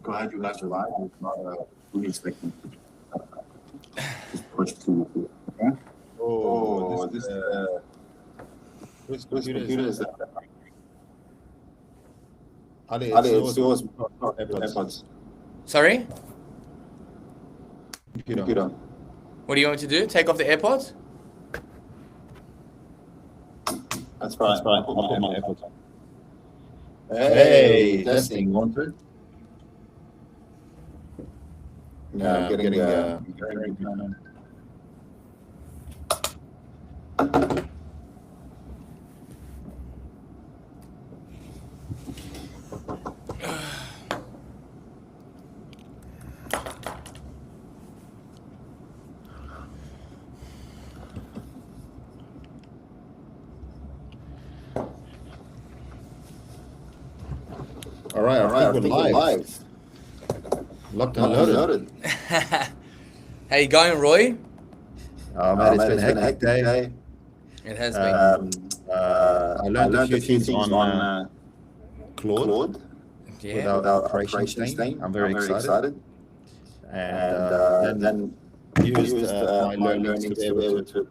glad you guys arrived. It's not really expecting just push through. Okay? This computer is Ali, it's yours. AirPods. Sorry? Computer. What do you want me to do? Take off the AirPods? That's fine. I'll put my AirPods on. Hey, testing. 1, 2. Yeah, getting All right. I think we're live. Locked and loaded. How you going, Roy? Oh, man, it's been a hectic day. It has been. I learned a few things on Claude. Yeah. With our Operation Stain. I'm very excited. And then used my learnings to be able to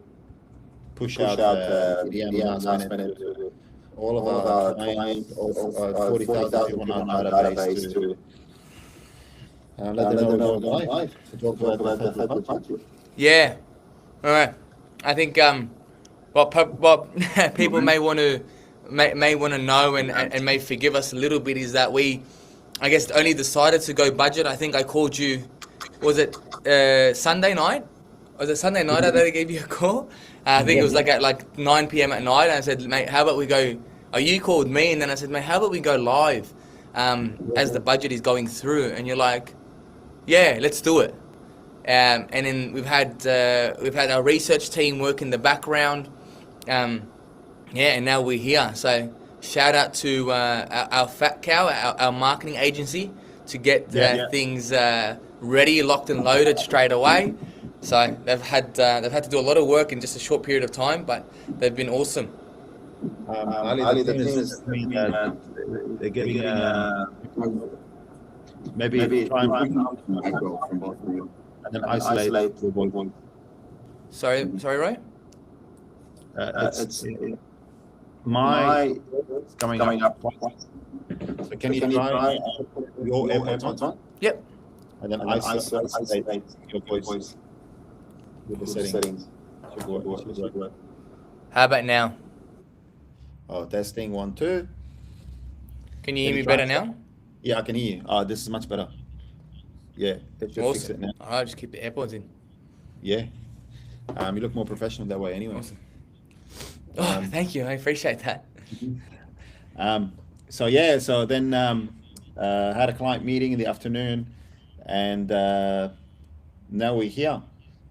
push out the last minute to all of our clients, 40,000 people on our database to let them know we're live to talk about the federal budget. Yeah. All right. I think what people may want to know and may forgive us a little bit is that we, I guess, only decided to go budget. I think I called you. Was it Sunday night? Was it Sunday night that I gave you a call? I think it was like at 9 p.m. at night. And I said, mate, how about we go? Oh, you called me, and then I said, mate, how about we go live as the budget is going through? And you're like, yeah, let's do it. And then we've had our research team work in the background. And now we're here. So shout out to our Fat Cow, our marketing agency, to get things ready, locked and loaded straight away. So they've had to do a lot of work in just a short period of time, but they've been awesome. Ali, the thing is that they're getting maybe try and micro from both of you, and then isolate the one. Sorry, Roy. It's my coming up. So can you try your AirPods on? Yep. And then isolate your voice with the settings. How about now? Oh, testing 1, 2. Can you hear me better now? Yeah, I can hear you. This is much better. Yeah, let's just fix it now. All right, just keep the AirPods in. Yeah. You look more professional that way anyway. Awesome. Oh, thank you. I appreciate that. So then had a client meeting in the afternoon, and now we're here.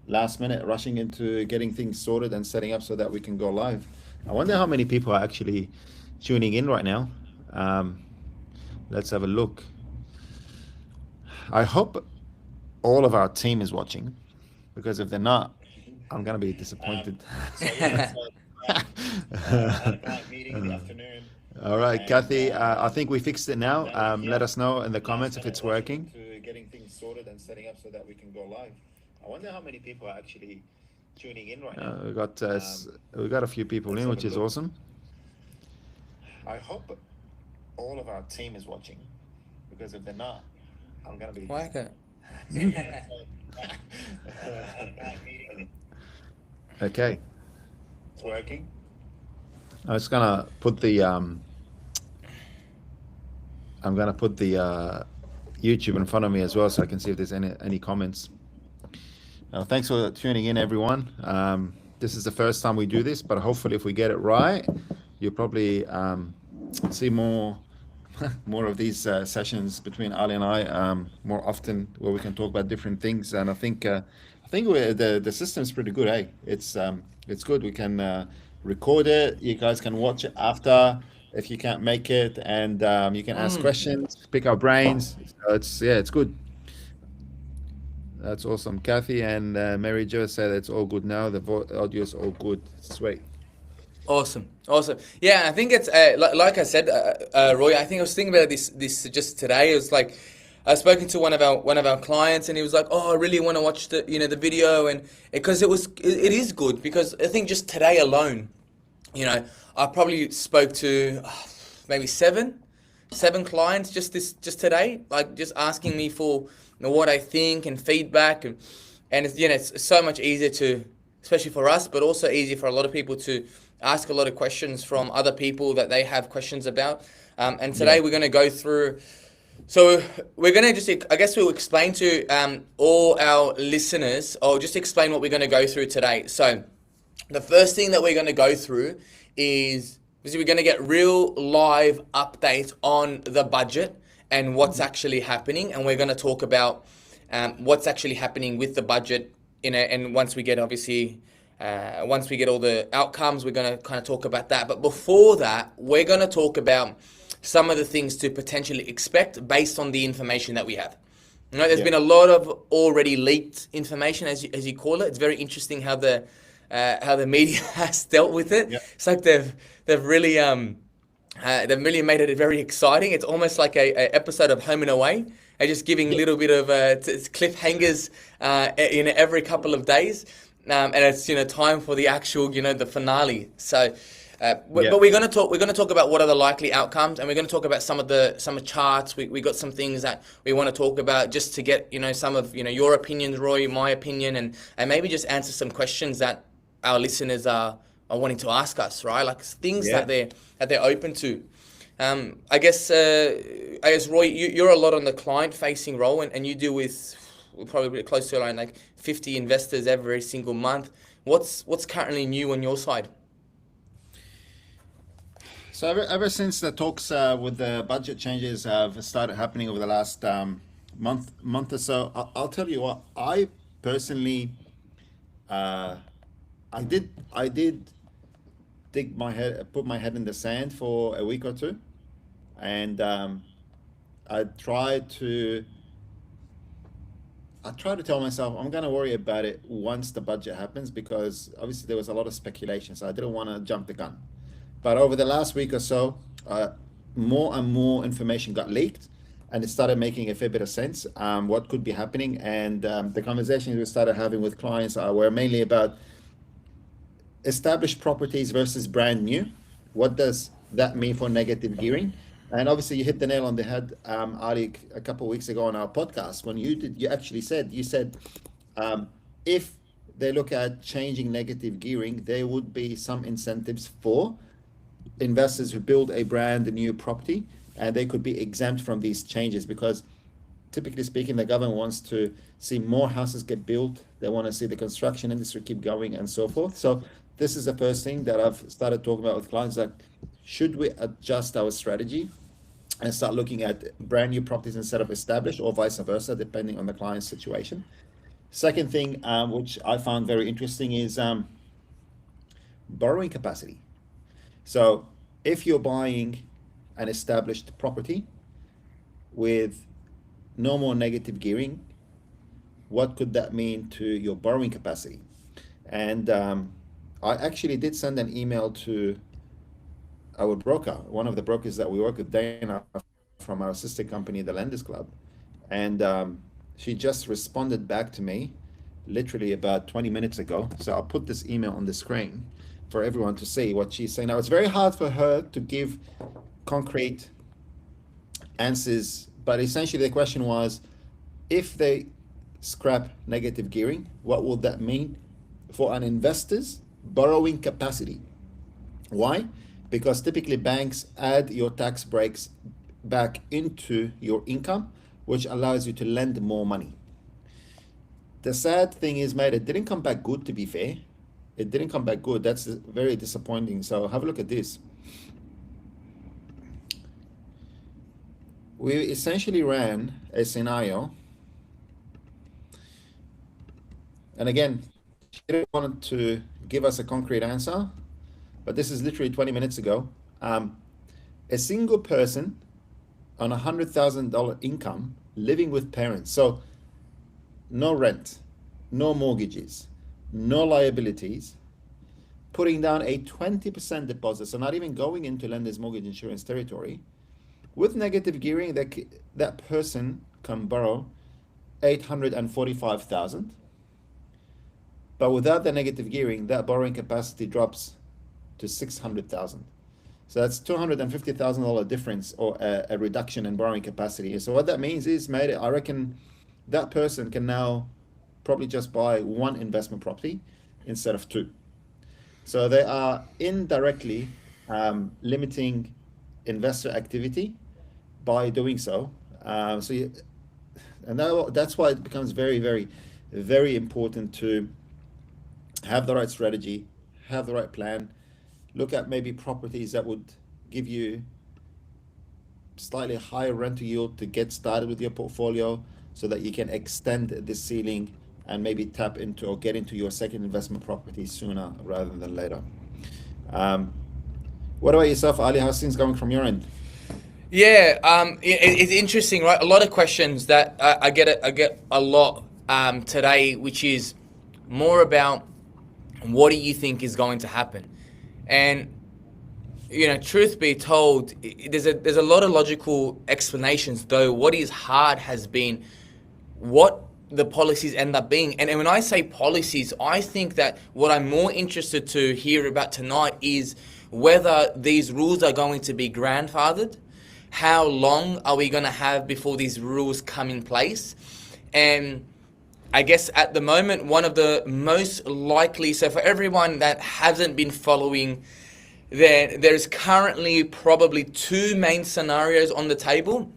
Last minute, rushing into getting things sorted and setting up so that we can go live. I wonder how many people are actually tuning in right now. Let's have a look. I hope all of our team is watching, because if they're not, I'm going to be disappointed. All right, Kathy, I think we fixed it now. Let us know in the comments if it's working. Getting things sorted and setting up so that we can go live. I wonder how many people are actually tuning in right now. We got a few people in, which is awesome. I hope all of our team is watching, because if they're not, I'm going to be... Like it. Okay. It's working. I was gonna put the YouTube in front of me as well, so I can see if there's any comments. Thanks for tuning in, everyone. This is the first time we do this, but hopefully, if we get it right, you'll probably see more of these sessions between Ali and I more often, where we can talk about different things. And I think the system's pretty good. Hey, it's good. We can record it. You guys can watch it after if you can't make it, and you can ask questions, pick our brains. So it's good. That's awesome. Kathy and Mary Jo said it's all good now. The audio is all good. Sweet. Awesome. Yeah, I think it's like I said, Roy. I think I was thinking about this just today. It was like I've spoken to one of our clients, and he was like, "Oh, I really want to watch the video," and because it is good, because I think just today alone, I probably spoke to maybe seven clients just today, like just asking me for what I think and feedback, and it's so much easier to, especially for us, but also easier for a lot of people to ask a lot of questions from other people that they have questions about. And today we're going to go through. So we're going to I guess we'll explain to all our listeners, or just explain what we're going to go through today. So the first thing that we're going to go through is we're going to get real live updates on the budget and what's actually happening. And we're going to talk about what's actually happening with the budget and once we get all the outcomes, we're going to kind of talk about that. But before that, we're going to talk about some of the things to potentially expect based on the information that we have. There's been a lot of already leaked information, as you call it. It's very interesting how the media has dealt with it. Yeah. It's like they've really made it very exciting. It's almost like a episode of Home and Away. They're just giving a little bit of cliffhangers every couple of days, and it's time for the actual the finale. So. But we're going to talk about what are the likely outcomes, and we're going to talk about some charts. We got some things that we want to talk about, just to get some of your opinions, Roy, my opinion, and maybe just answer some questions that our listeners are wanting to ask us, right? Like things that they're open to. I guess Roy, you're a lot on the client facing role, and you deal with probably close to like 50 investors every single month. What's currently new on your side? So ever since the talks with the budget changes have started happening over the last month or so, I'll tell you what, I personally, I did put my head in the sand for a week or two, and I tried to tell myself I'm going to worry about it once the budget happens, because obviously there was a lot of speculation, so I didn't want to jump the gun. But over the last week or so, more and more information got leaked, and it started making a fair bit of sense what could be happening. And the conversations we started having with clients were mainly about established properties versus brand new. What does that mean for negative gearing? And obviously, you hit the nail on the head, Ali, a couple of weeks ago on our podcast when you actually said if they look at changing negative gearing, there would be some incentives for investors who build a brand new property, and they could be exempt from these changes, because typically speaking, the government wants to see more houses get built. They want to see the construction industry keep going and so forth. So this is the first thing that I've started talking about with clients, that should we adjust our strategy and start looking at brand new properties instead of established, or vice versa, depending on the client's situation. Second thing, which I found very interesting, is borrowing capacity. So if you're buying an established property with no more negative gearing, what could that mean to your borrowing capacity? And I actually did send an email to our broker, one of the brokers that we work with, Dana, from our sister company, the Lenders Club. And she just responded back to me literally about 20 minutes ago. So I'll put this email on the screen for everyone to see what she's saying. Now, it's very hard for her to give concrete answers, but essentially the question was, if they scrap negative gearing, what will that mean for an investor's borrowing capacity? Why? Because typically banks add your tax breaks back into your income, which allows you to lend more money. The sad thing is, mate, it didn't come back good, to be fair. It didn't come back good. That's very disappointing. So have a look at this. We essentially ran a scenario. And again, she didn't want to give us a concrete answer, but this is literally 20 minutes ago. A single person on $100,000 income living with parents. So no rent, no mortgages, no liabilities, putting down a 20% deposit, so not even going into lender's mortgage insurance territory. With negative gearing, that person can borrow 845,000, but without the negative gearing, that borrowing capacity drops to 600,000. So that's $250,000 difference, or a reduction in borrowing capacity. So what that means is, mate, I reckon that person can now probably just buy one investment property instead of two. So they are indirectly limiting investor activity by doing so. That's why it becomes very, very, very important to have the right strategy, have the right plan, look at maybe properties that would give you slightly higher rental yield to get started with your portfolio, so that you can extend the ceiling and maybe tap into or get into your second investment property sooner rather than later. What about yourself, Ali? How's things going from your end? Yeah, it's interesting, right? A lot of questions that I get a lot today, which is more about what do you think is going to happen? And truth be told, there's a lot of logical explanations, though what is hard has been what the policies end up being. And when I say policies, I think that what I'm more interested to hear about tonight is whether these rules are going to be grandfathered. How long are we going to have before these rules come in place? And I guess at the moment, one of the most likely, so for everyone that hasn't been following, there's currently probably two main scenarios on the table.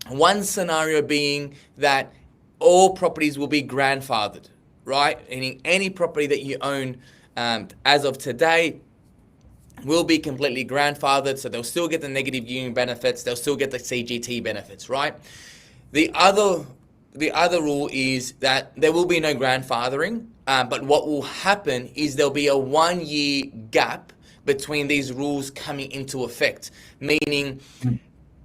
One scenario being that all properties will be grandfathered, right? Any property that you own as of today will be completely grandfathered, so they'll still get the negative gearing benefits, they'll still get the CGT benefits, right? The other rule is that there will be no grandfathering, but what will happen is there'll be a 1 year gap between these rules coming into effect, meaning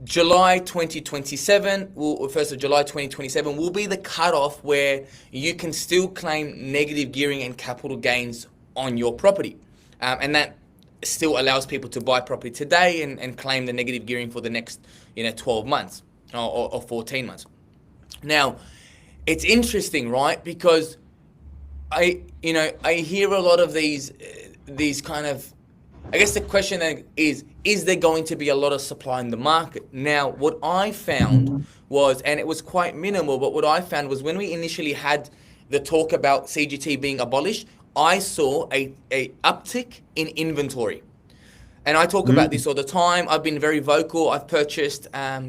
July 2027, 1st of July 2027 will be the cutoff where you can still claim negative gearing and capital gains on your property. And that still allows people to buy property today and claim the negative gearing for the next 12 months or 14 months. Now, it's interesting, right? Because I hear a lot of these kind of, I guess the question is there going to be a lot of supply in the market? Now, what I found was, and it was quite minimal, but what I found was when we initially had the talk about CGT being abolished, I saw a uptick in inventory. And I talk about this all the time. I've been very vocal. I've purchased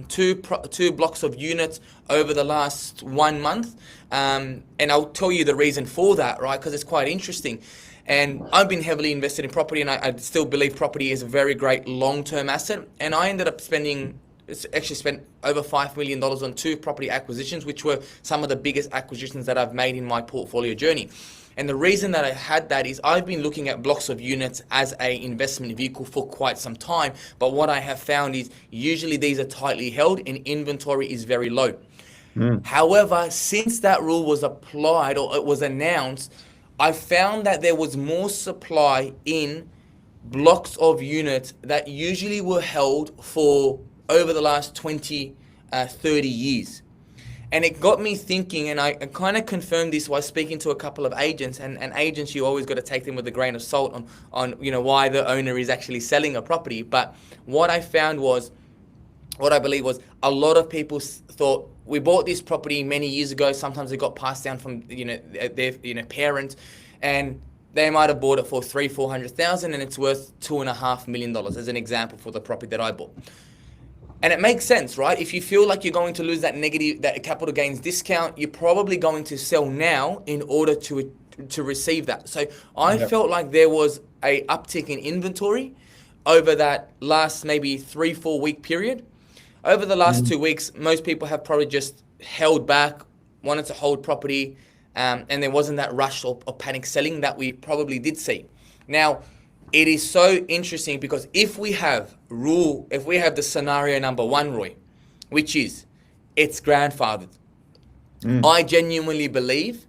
two blocks of units over the last 1 month. And I'll tell you the reason for that, right? Because it's quite interesting. And I've been heavily invested in property, and I still believe property is a very great long-term asset. And I ended up spent over $5 million on two property acquisitions, which were some of the biggest acquisitions that I've made in my portfolio journey. And the reason that I had that is I've been looking at blocks of units as an investment vehicle for quite some time. But what I have found is usually these are tightly held and inventory is very low. However, since that rule was applied or it was announced, I found that there was more supply in blocks of units that usually were held for over the last 20, 30 years. And it got me thinking, and I kind of confirmed this while speaking to a couple of agents, and agents, you always got to take them with a grain of salt on why the owner is actually selling a property. But what I found was, what I believe was, a lot of people thought, we bought this property many years ago, sometimes it got passed down from their parents, and they might have bought it for $300,000-$400,000 and it's worth $2.5 million as an example for the property that I bought. And it makes sense, right? If you feel like you're going to lose that capital gains discount, you're probably going to sell now in order to receive that. So I felt like there was a uptick in inventory over that last maybe 3-4 week period. Over the last 2 weeks, most people have probably just held back, wanted to hold property, and there wasn't that rush or panic selling that we probably did see. Now, it is so interesting because if we have the scenario number one, Roy, which is it's grandfathered, I genuinely believe,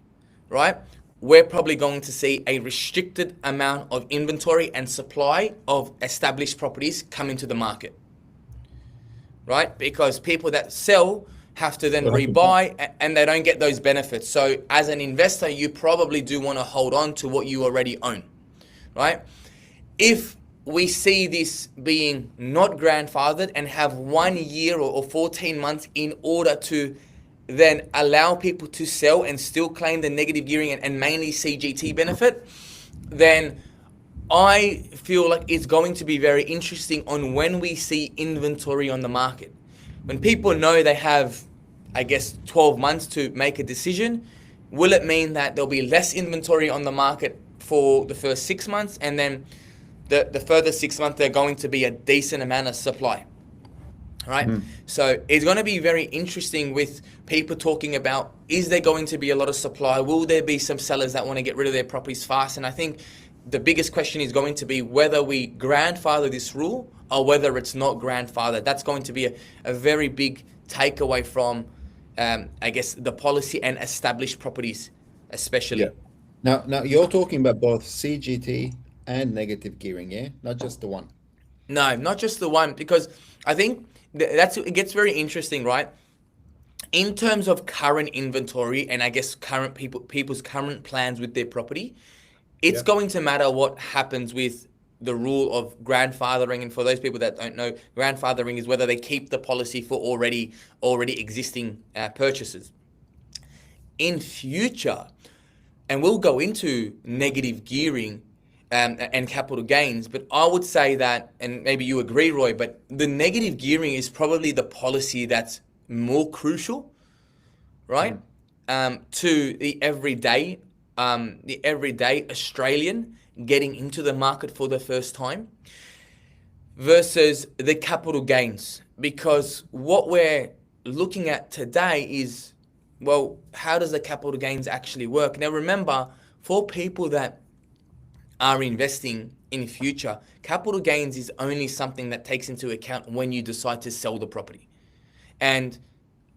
right, we're probably going to see a restricted amount of inventory and supply of established properties come into the market, right? Because people that sell have to then Well, rebuy, and they don't get those benefits. So as an investor, you probably do want to hold on to what you already own, right? If we see this being not grandfathered and have 1 year or 14 months in order to then allow people to sell and still claim the negative gearing and mainly CGT benefit, then I feel like it's going to be very interesting on when we see inventory on the market. When people know they have, I guess, 12 months to make a decision, will it mean that there'll be less inventory on the market for the first 6 months, and then the further 6 months there's going to be a decent amount of supply, right? So it's going to be very interesting with people talking about, is there going to be a lot of supply? Will there be some sellers that want to get rid of their properties fast? And I think the biggest question is going to be whether we grandfather this rule or whether it's not grandfathered. That's going to be a very big takeaway from, I guess, the policy and established properties, especially. Yeah. Now you're talking about both CGT and negative gearing, yeah? Not just the one. No, not just the one, because I think it gets very interesting, right? In terms of current inventory and I guess current people's current plans with their property, it's going to matter what happens with the rule of grandfathering. And for those people that don't know, grandfathering is whether they keep the policy for already existing purchases. In future, and we'll go into negative gearing and capital gains, but I would say that, and maybe you agree, Roy, but the negative gearing is probably the policy that's more crucial, right? To the everyday Australian getting into the market for the first time versus the capital gains. Because what we're looking at today is, well, how does the capital gains actually work? Now remember, for people that are investing in future, capital gains is only something that takes into account when you decide to sell the property. And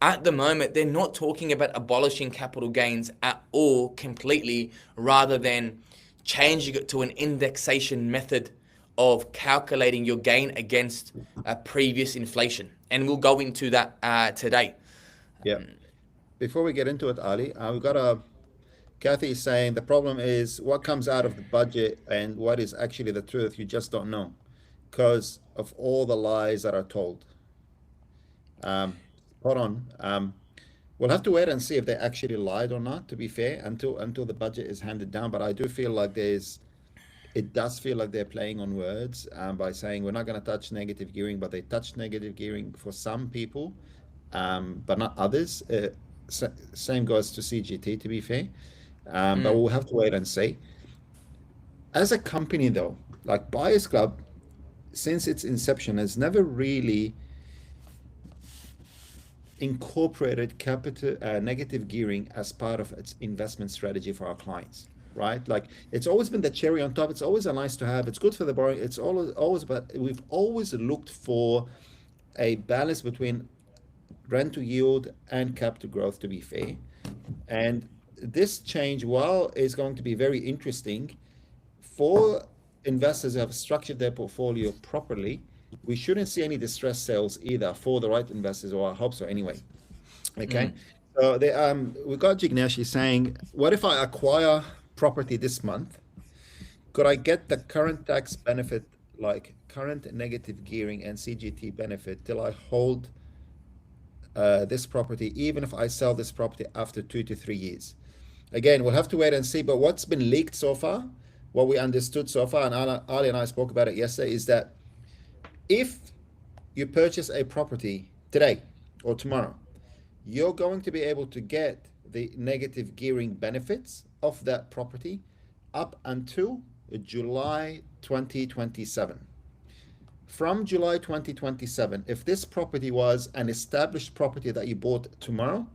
at the moment, they're not talking about abolishing capital gains at all completely, rather than changing it to an indexation method of calculating your gain against previous inflation. And we'll go into that today. Yeah. Before we get into it, Ali, we've got Kathy is saying the problem is what comes out of the budget and what is actually the truth. You just don't know because of all the lies that are told. Hold on. We'll have to wait and see if they actually lied or not, to be fair, until the budget is handed down. But I do feel like it does feel like they're playing on words by saying we're not going to touch negative gearing, but they touched negative gearing for some people, but not others. Same goes to CGT, to be fair. But we'll have to wait and see. As a company, though, like Buyers Club, since its inception, has never really incorporated negative gearing as part of its investment strategy for our clients, right? Like it's always been the cherry on top. It's always a nice to have. It's good for the borrowing. It's always, but we've always looked for a balance between rent to yield and capital growth, to be fair. And this change, while is going to be very interesting for investors who have structured their portfolio properly, we shouldn't see any distress sales either for the right investors, or I hope so anyway. Okay. So we got Jignesh saying, what if I acquire property this month? Could I get the current tax benefit, like current negative gearing and CGT benefit, till I hold this property, even if I sell this property after 2 to 3 years? Again, we'll have to wait and see. But what's been leaked so far, what we understood so far, and Ali and I spoke about it yesterday, is that if you purchase a property today or tomorrow, you're going to be able to get the negative gearing benefits of that property up until July 2027. From July 2027, if this property was an established property that you bought tomorrow,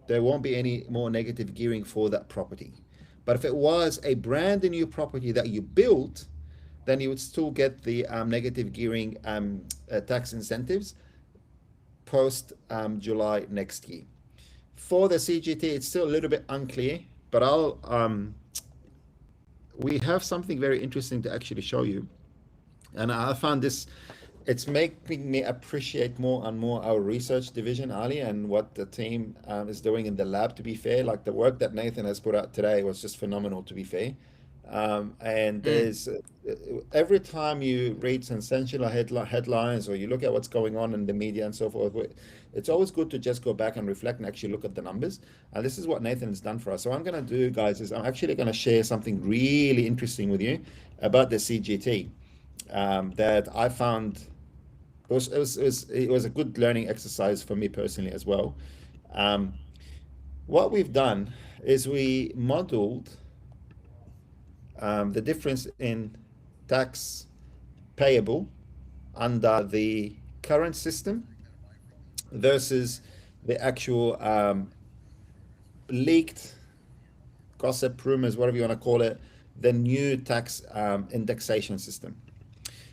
there won't be any more negative gearing for that property. But if it was a brand new property that you built, then you would still get the negative gearing tax incentives post July next year. For the CGT, it's still a little bit unclear, but we have something very interesting to actually show you. And I found this it's making me appreciate more and more our research division, Ali, and what the team is doing in the lab. To be fair, like the work that Nathan has put out today was just phenomenal. To be fair, and Mm. there's every time you read sensational headlines or you look at what's going on in the media and so forth, it's always good to just go back and reflect and actually look at the numbers. And this is what Nathan has done for us. So what I'm going to do, guys, is I'm actually going to share something really interesting with you about the CGT that I found. It was a good learning exercise for me personally as well. Um, what we've done is we modeled the difference in tax payable under the current system versus the actual leaked gossip, rumors, whatever you want to call it, the new tax indexation system.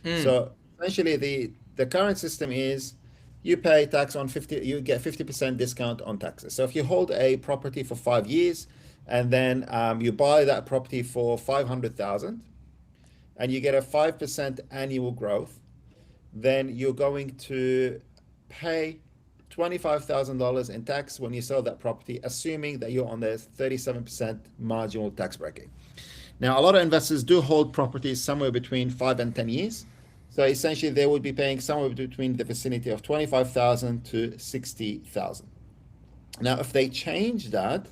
Mm. So essentially, the current system is you pay tax on 50, you get 50% discount on taxes. So if you hold a property for 5 years and then you buy that property for 500,000 and you get a 5% annual growth, then you're going to pay $25,000 in tax when you sell that property, assuming that you're on the 37% marginal tax bracket. Now, a lot of investors do hold properties somewhere between 5 and 10 years. So essentially, they would be paying somewhere between the vicinity of 25,000 to 60,000. Now, if they change that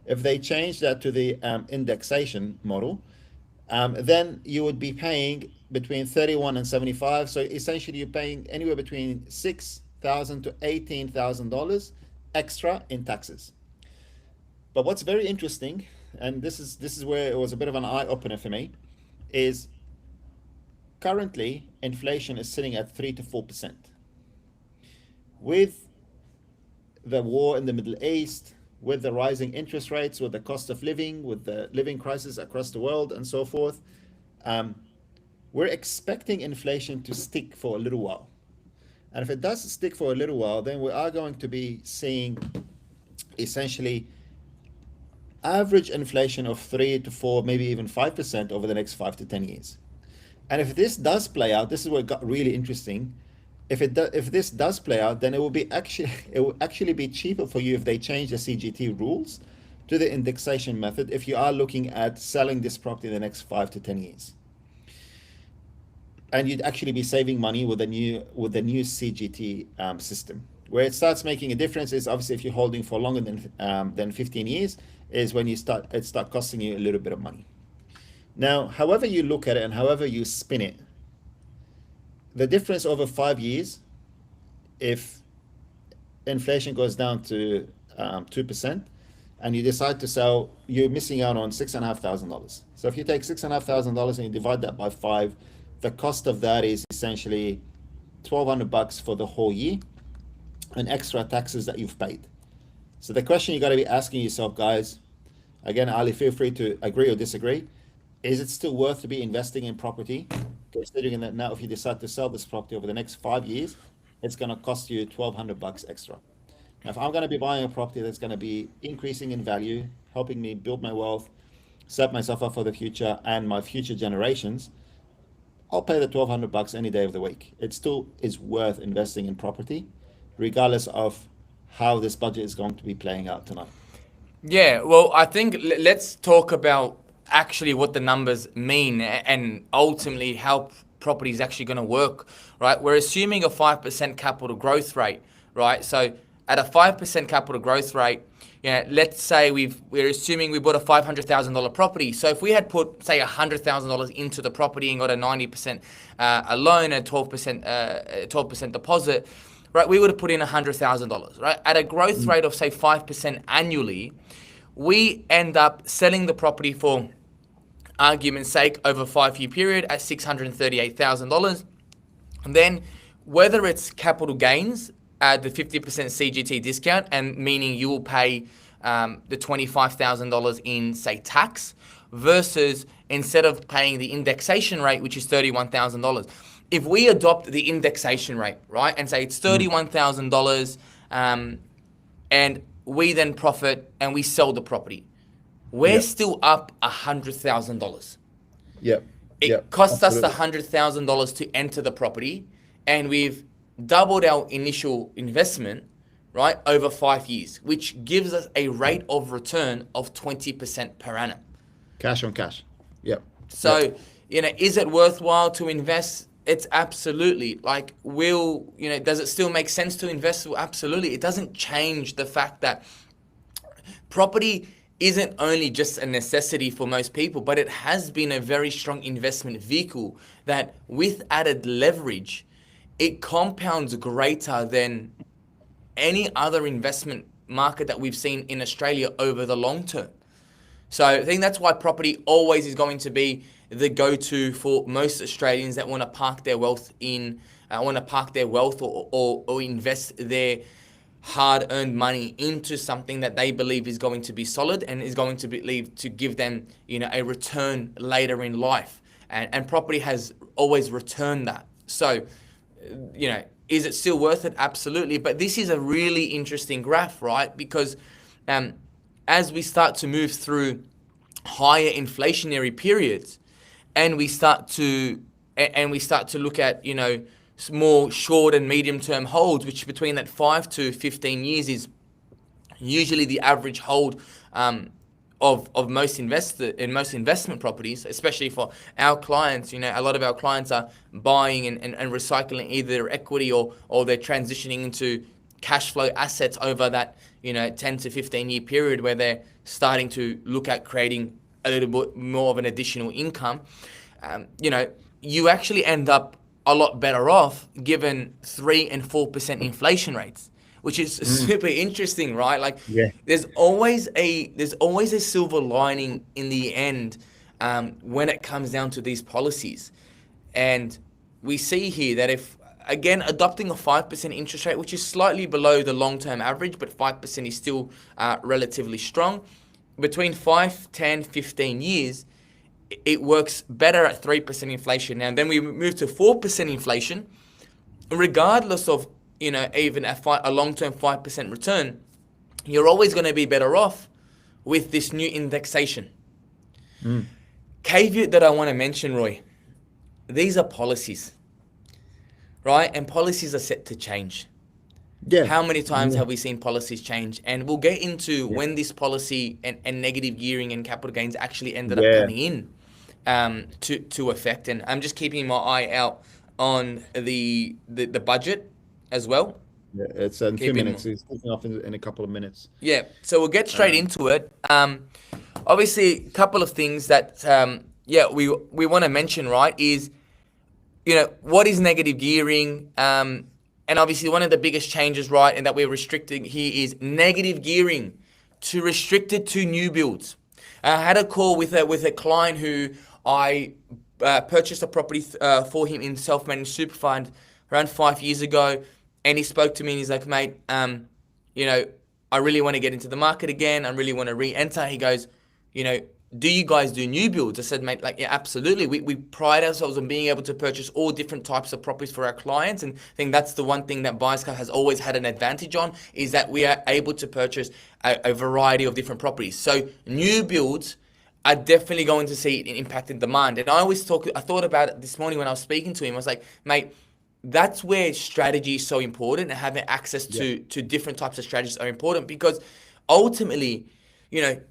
to the indexation model, then you would be paying between 31 and 75. So essentially, you're paying anywhere between $6,000 to $18,000 extra in taxes. But what's very interesting, and this is where it was a bit of an eye opener for me, is currently inflation is sitting at 3 to 4%. With the war in the Middle East, with the rising interest rates, with the cost of living, with the living crisis across the world, and so forth, we're expecting inflation to stick for a little while. And if it does stick for a little while, then we are going to be seeing essentially average inflation of 3 to 4, maybe even 5% over the next 5 to 10 years. And if this does play out, this is where it got really interesting. If this does play out, then it will actually be cheaper for you if they change the CGT rules to the indexation method if you are looking at selling this property in the next 5 to 10 years. And you'd actually be saving money with the new CGT system. Where it starts making a difference is obviously if you're holding for longer than 15 years, is when it start costing you a little bit of money. Now, however you look at it and however you spin it, the difference over 5 years, if inflation goes down to 2% and you decide to sell, you're missing out on $6,500. So if you take $6,500 and you divide that by 5, the cost of that is essentially $1,200 for the whole year and extra taxes that you've paid. So the question you got to be asking yourself, guys, again, Ali, feel free to agree or disagree. Is it still worth to be investing in property? Considering that now if you decide to sell this property over the next 5 years, it's going to cost you $1,200 extra. Now, if I'm going to be buying a property that's going to be increasing in value, helping me build my wealth, set myself up for the future and my future generations, I'll pay the $1,200 any day of the week. It still is worth investing in property, regardless of how this budget is going to be playing out tonight. Yeah, well, I think let's talk about actually what the numbers mean and ultimately how property is actually going to work, right? We're assuming a 5% capital growth rate, right? So at a 5% capital growth rate, let's say we're assuming we bought a $500,000 property. So if we had put, say, $100,000 into the property and got a 90% a loan and 12% deposit, right, we would have put in $100,000, right? At a growth rate of, say, 5% annually, we end up selling the property for, argument's sake, over a 5-year period at $638,000. And then whether it's capital gains at the 50% CGT discount, and meaning you will pay the $25,000 in, say, tax, versus instead of paying the indexation rate, which is $31,000. If we adopt the indexation rate, right, and say it's $31,000, and we then profit and we sell the property, we're still up $100,000. Yep. It costs us the $100,000 to enter the property. and we've doubled our initial investment, right, over 5 years, which gives us a rate of return of 20% per annum. Cash on cash. Yep. So, is it worthwhile to invest? It's absolutely. Like, does it still make sense to invest? Well, absolutely. It doesn't change the fact that property isn't only just a necessity for most people, but it has been a very strong investment vehicle that, with added leverage, it compounds greater than any other investment market that we've seen in Australia over the long term. So I think that's why property always is going to be the go-to for most Australians that want to park their wealth or invest their hard-earned money into something that they believe is going to be solid and is going to give them, a return later in life. And property has always returned that. So, is it still worth it? Absolutely. But this is a really interesting graph, right? Because as we start to move through higher inflationary periods, and we start to look at more short and medium term holds, which between that 5 to 15 years is usually the average hold of most investment properties, especially for our clients. A lot of our clients are buying and recycling either their equity or they're transitioning into cash flow assets over that 10 to 15 year period where they're starting to look at creating a little bit more of an additional income. You actually end up a lot better off given 3 and 4% inflation rates, which is super interesting, right? Like, there's always a silver lining in the end when it comes down to these policies. And we see here that if, again, adopting a 5% interest rate, which is slightly below the long-term average, but 5% is still relatively strong, between 5, 10, 15 years, it works better at 3% inflation. Now, then we move to 4% inflation, regardless of even a long-term 5% return, you're always going to be better off with this new indexation. Caveat that I want to mention, Roy, these are policies, right? And policies are set to change. Yeah. How many times have we seen policies change? And we'll get into when this policy and negative gearing and capital gains actually ended up coming in to effect. And I'm just keeping my eye out on the budget as well. Yeah, it's in 2 minutes. It's kicking off in a couple of minutes. Yeah, so we'll get straight into it. Obviously, a couple of things that we want to mention, right, is what is negative gearing? And obviously, one of the biggest changes, right, and that we're restricting here is negative gearing to restricted to new builds. I had a call with a client who I purchased a property for him in self-managed super fund around 5 years ago, and he spoke to me and he's like, mate, I really want to get into the market again. I really want to re-enter. He goes, do you guys do new builds? I said, mate, yeah, absolutely. We pride ourselves on being able to purchase all different types of properties for our clients. And I think that's the one thing that BuyScout has always had an advantage on, is that we are able to purchase a variety of different properties. So new builds are definitely going to see an impact in demand. And I thought about it this morning when I was speaking to him. I was like, mate, that's where strategy is so important, and having access to different types of strategies are important, because ultimately,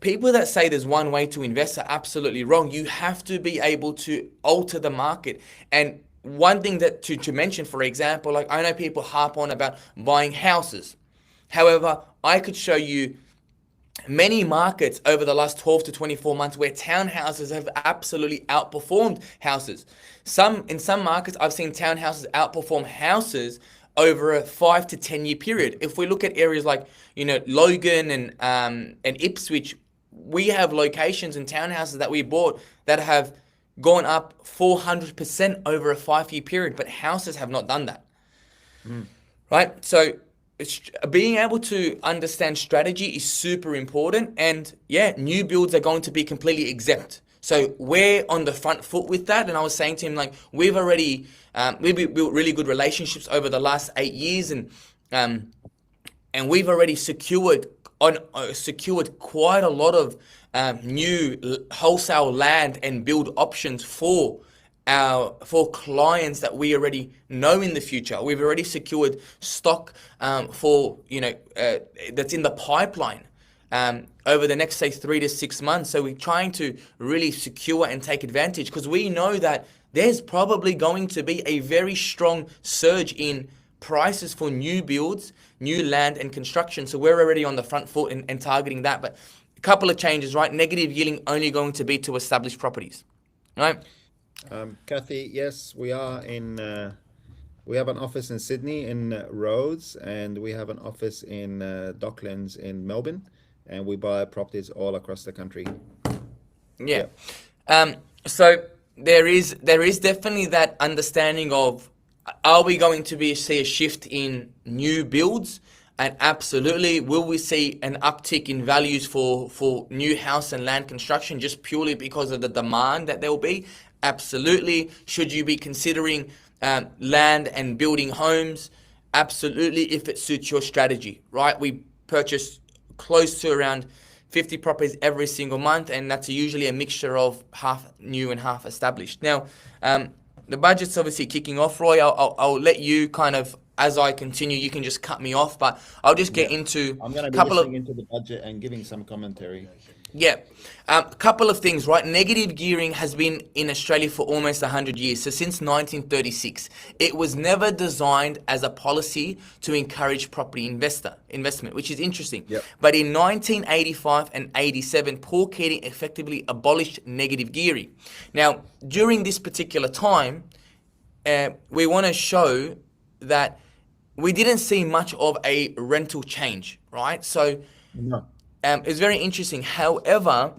people that say there's one way to invest are absolutely wrong. You have to be able to alter the market. And one thing that to mention, for example, like, I know people harp on about buying houses. However, I could show you many markets over the last 12 to 24 months where townhouses have absolutely outperformed houses. In some markets, I've seen townhouses outperform houses over a 5 to 10 year period. If we look at areas like, Logan and Ipswich, we have locations and townhouses that we bought that have gone up 400% over a 5 year period, but houses have not done that. Right? So being able to understand strategy is super important. And new builds are going to be completely exempt. So we're on the front foot with that. And I was saying to him, like, we've already we've built really good relationships over the last 8 years, and we've already secured quite a lot of new wholesale land and build options for for clients that we already know in the future. We've already secured stock for that's in the pipeline over the next, say, 3 to 6 months. So we're trying to really secure and take advantage, because we know that there's probably going to be a very strong surge in prices for new builds, new land and construction. So we're already on the front foot and targeting that. But a couple of changes, right? Negative yielding only going to be to established properties, right? Kathy, yes, we are in. We have an office in Sydney in Rhodes, and we have an office in Docklands in Melbourne, and we buy properties all across the country. Yeah. So there is definitely that understanding of, are we going to see a shift in new builds? And absolutely, will we see an uptick in values for new house and land construction just purely because of the demand that there will be? Absolutely. Should you be considering land and building homes? Absolutely, if it suits your strategy, right? We purchase close to around 50 properties every single month, and that's usually a mixture of half new and half established. Now, the budget's obviously kicking off, Roy. I'll let you kind of, as I continue, you can just cut me off, but I'll just get into I'm going to be couple listening into the budget and giving some commentary. Yeah. A couple of things, right? Negative gearing has been in Australia for almost 100 years. So since 1936, it was never designed as a policy to encourage property investment, which is interesting. Yep. But in 1985 and 87, Paul Keating effectively abolished negative gearing. Now, during this particular time, we want to show that we didn't see much of a rental change, right? So No. it's very interesting. However,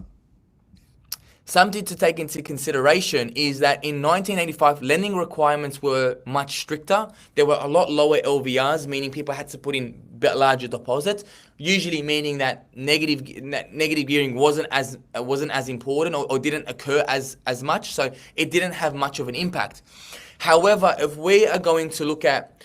something to take into consideration is that in 1985, lending requirements were much stricter. There were a lot lower LVRs, meaning people had to put in larger deposits, usually meaning that negative gearing wasn't as important or didn't occur as much. So it didn't have much of an impact. However, if we are going to look at,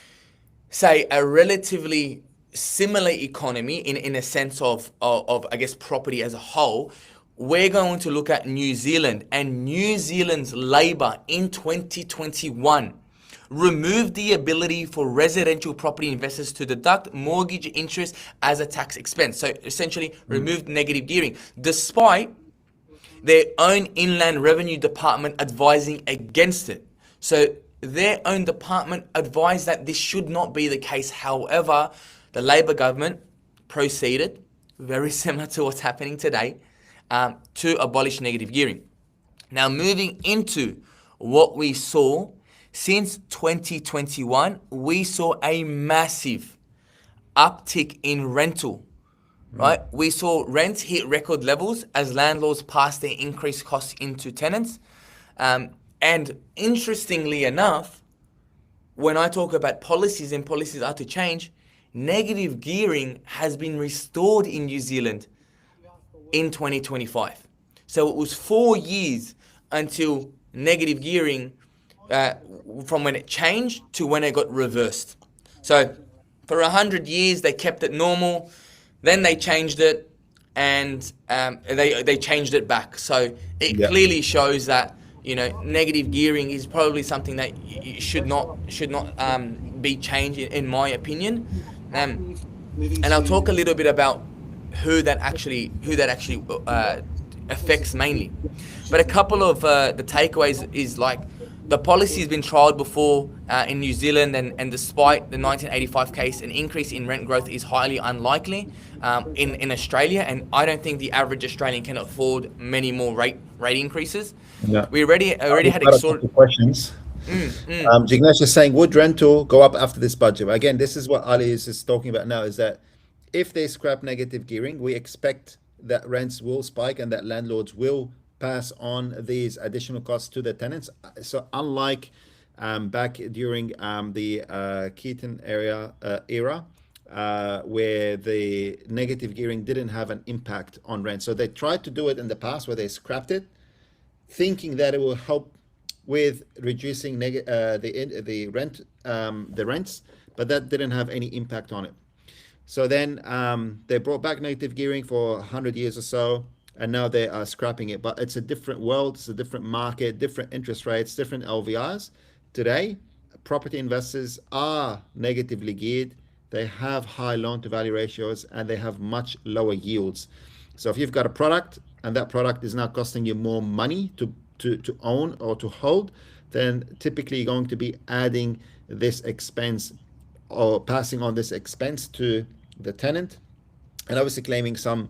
say, a relatively similar economy in a sense of I guess property as a whole, we're going to look at New Zealand, and New Zealand's Labor in 2021 removed the ability for residential property investors to deduct mortgage interest as a tax expense. So essentially removed negative gearing, despite their own Inland Revenue Department advising against it. So their own department advised that this should not be the case. However, the Labor government proceeded, very similar to what's happening today, to abolish negative gearing. Now, moving into what we saw since 2021, we saw a massive uptick in rental, right? We saw rents hit record levels as landlords passed their increased costs into tenants. And interestingly enough, when I talk about policies and policies are to change, negative gearing has been restored in New Zealand in 2025. So it was 4 years until negative gearing, from when it changed to when it got reversed. So for 100 years, they kept it normal, then they changed it, and they changed it back. So it clearly shows that, you know, negative gearing is probably something that should not be changed, in my opinion. And I'll talk a little bit about who that actually affects mainly. But a couple of the takeaways is, like, the policy has been trialled before in New Zealand, and despite the 1985 case, an increase in rent growth is highly unlikely in Australia, and I don't think the average Australian can afford many more rate increases. Yeah. We already had extorted questions. Jignesh is saying, would rental go up after this budget? Again, this is what Ali is talking about now, is that if they scrap negative gearing, we expect that rents will spike and that landlords will pass on these additional costs to the tenants. So unlike back during the Keating era, where the negative gearing didn't have an impact on rent. So they tried to do it in the past where they scrapped it, thinking that it will help with reducing the rents, but that didn't have any impact on it. So then they brought back negative gearing for 100 years or so, and now they are scrapping it. But it's a different world, it's a different market, different interest rates, different LVRs. Today, property investors are negatively geared. They have high loan to value ratios and they have much lower yields. So if you've got a product and that product is now costing you more money to own or to hold, then typically you're going to be adding this expense or passing on this expense to the tenant, and obviously claiming some,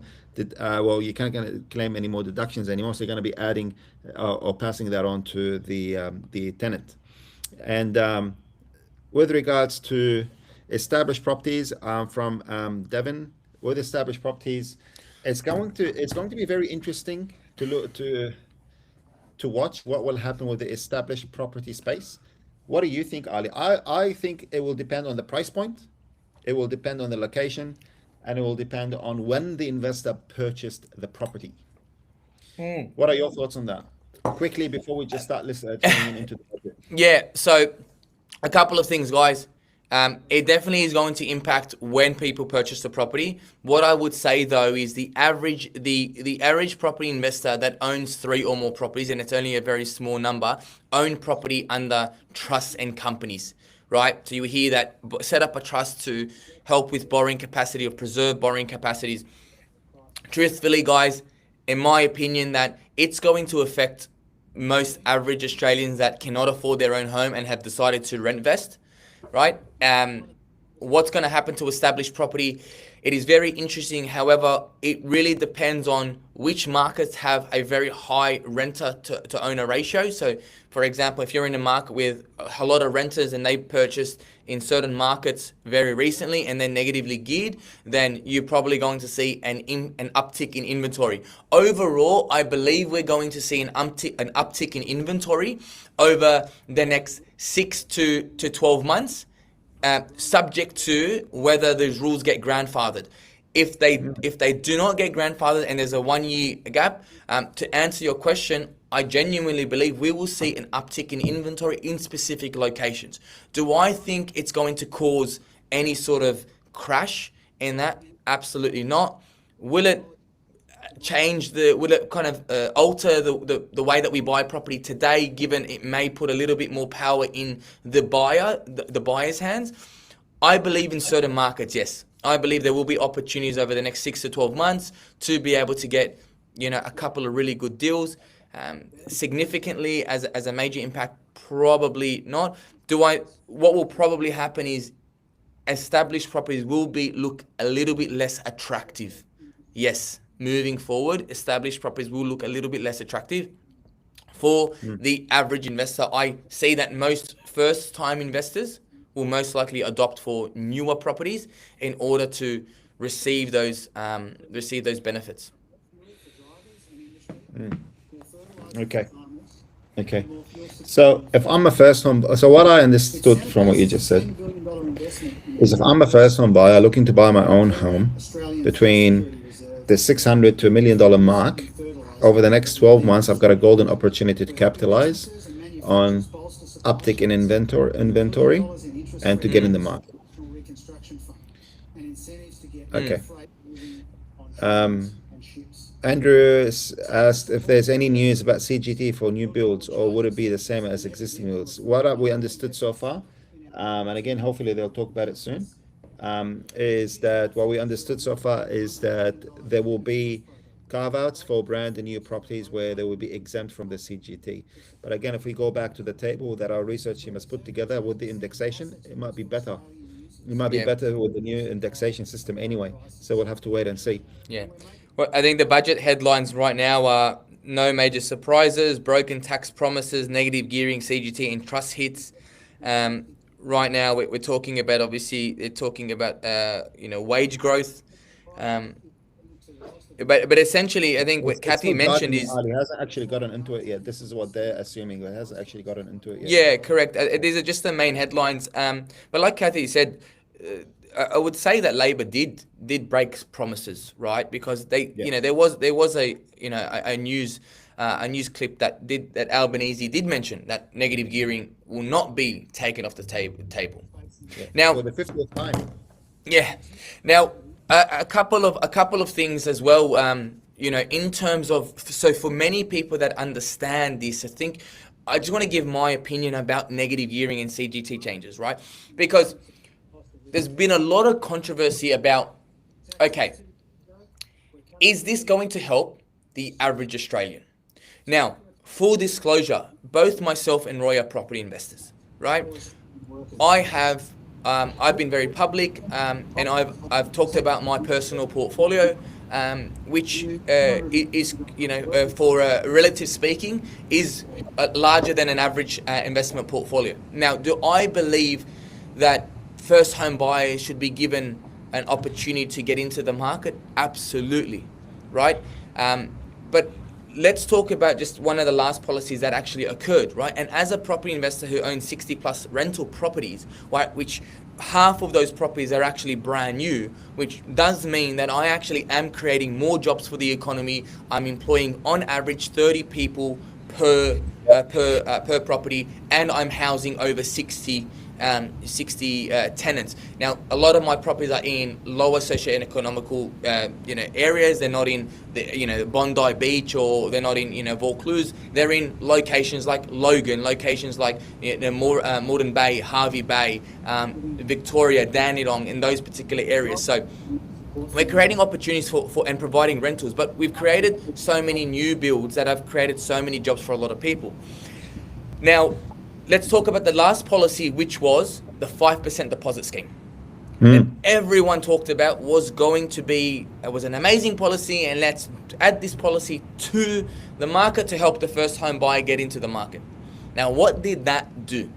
well, you can't gonna claim any more deductions anymore, so you're going to be adding or passing that on to the tenant. And with regards to established properties, from Devin, with established properties, it's going to be very interesting to look to watch what will happen with the established property space. What do you think, Ali? I think it will depend on the price point, it will depend on the location, and it will depend on when the investor purchased the property. What are your thoughts on that? Quickly, before we just start turning into the budget. Yeah, so a couple of things, guys. It definitely is going to impact when people purchase the property. What I would say though is the average property investor that owns 3 or more properties, and it's only a very small number, own property under trusts and companies, right? So you hear that, set up a trust to help with borrowing capacity or preserve borrowing capacities. Truthfully, guys, in my opinion, that it's going to affect most average Australians that cannot afford their own home and have decided to rent invest. Right? What's going to happen to established property? It is very interesting. However, it really depends on which markets have a very high renter to owner ratio. So, for example, if you're in a market with a lot of renters and they purchased in certain markets very recently and they're negatively geared, then you're probably going to see an uptick in inventory. Overall, I believe we're going to see an uptick in inventory over the next 6 to 12 months, subject to whether those rules get grandfathered. If they do not get grandfathered and there's a 1 year gap, to answer your question, I genuinely believe we will see an uptick in inventory in specific locations. Do I think it's going to cause any sort of crash in that? Absolutely not. Will it will it kind of alter the way that we buy property today, given it may put a little bit more power in the buyer's hands? I believe in certain markets, yes. I believe there will be opportunities over the next 6 to 12 months to be able to get, a couple of really good deals. Significantly as a major impact, probably not. What will probably happen is established properties will look a little bit less attractive. Yes, moving forward, established properties will look a little bit less attractive for the average investor. I see that most first-time investors will most likely adopt for newer properties in order to receive those benefits. Okay. So if I'm a first home, so what I understood from what you just said is, if I'm a first home buyer looking to buy my own home between the $600 to $1 million mark, over the next 12 months, I've got a golden opportunity to capitalize on uptick in inventory and to get in the market. Okay. Andrew asked if there's any news about CGT for new builds, or would it be the same as existing builds? What have we understood so far, and again, hopefully they'll talk about it soon, is that what we understood so far is that there will be carve-outs for brand and new properties where they will be exempt from the CGT. But again, if we go back to the table that our research team has put together with the indexation, it might be better. It might be better with the new indexation system anyway. So we'll have to wait and see. Yeah. Well, I think the budget headlines right now are no major surprises, broken tax promises, negative gearing, CGT and trust hits. Right now we're talking about, obviously, they're talking about, wage growth. But essentially, I think what Kathy mentioned is... It hasn't actually gotten into it yet. This is what they're assuming. It hasn't actually gotten into it yet. Yeah, correct. These are just the main headlines. But like Kathy said, I would say that Labor did break promises, right? Because there was a news clip that Albanese did mention that negative gearing will not be taken off the table. Yeah. Now, for the 50th time. Yeah. Now, a couple of things as well. in terms of, so for many people that understand this, I just want to give my opinion about negative gearing and CGT changes, right? Because there's been a lot of controversy about, okay, is this going to help the average Australian? Now, full disclosure, both myself and Roy are property investors, right? I've been very public, and I've talked about my personal portfolio, which is, for relative speaking, is larger than an average investment portfolio. Now, do I believe that first home buyers should be given an opportunity to get into the market? Absolutely, right? But let's talk about just one of the last policies that actually occurred, right? And as a property investor who owns 60 plus rental properties, right, which half of those properties are actually brand new, which does mean that I actually am creating more jobs for the economy. I'm employing on average 30 people per property, and I'm housing over 60 tenants. Now, a lot of my properties are in lower socio-economical areas. They're not in the Bondi Beach, or they're not in Vaucluse. They're in locations like Logan, locations like Moreton Bay, Harvey Bay, Victoria, Dandenong, in those particular areas. So we're creating opportunities for and providing rentals, but we've created so many new builds that have created so many jobs for a lot of people. Now, let's talk about the last policy, which was the 5% deposit scheme. That everyone talked about was an amazing policy, and let's add this policy to the market to help the first home buyer get into the market. Now, what did that do?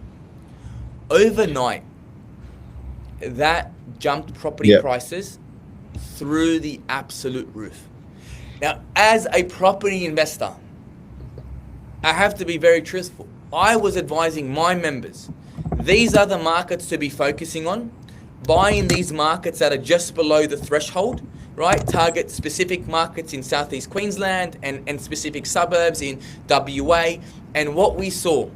Overnight, that jumped property prices through the absolute roof. Now, as a property investor, I have to be very truthful. I was advising my members, these are the markets to be focusing on. Buy in these markets that are just below the threshold, right? Target specific markets in Southeast Queensland and specific suburbs in WA. And what we saw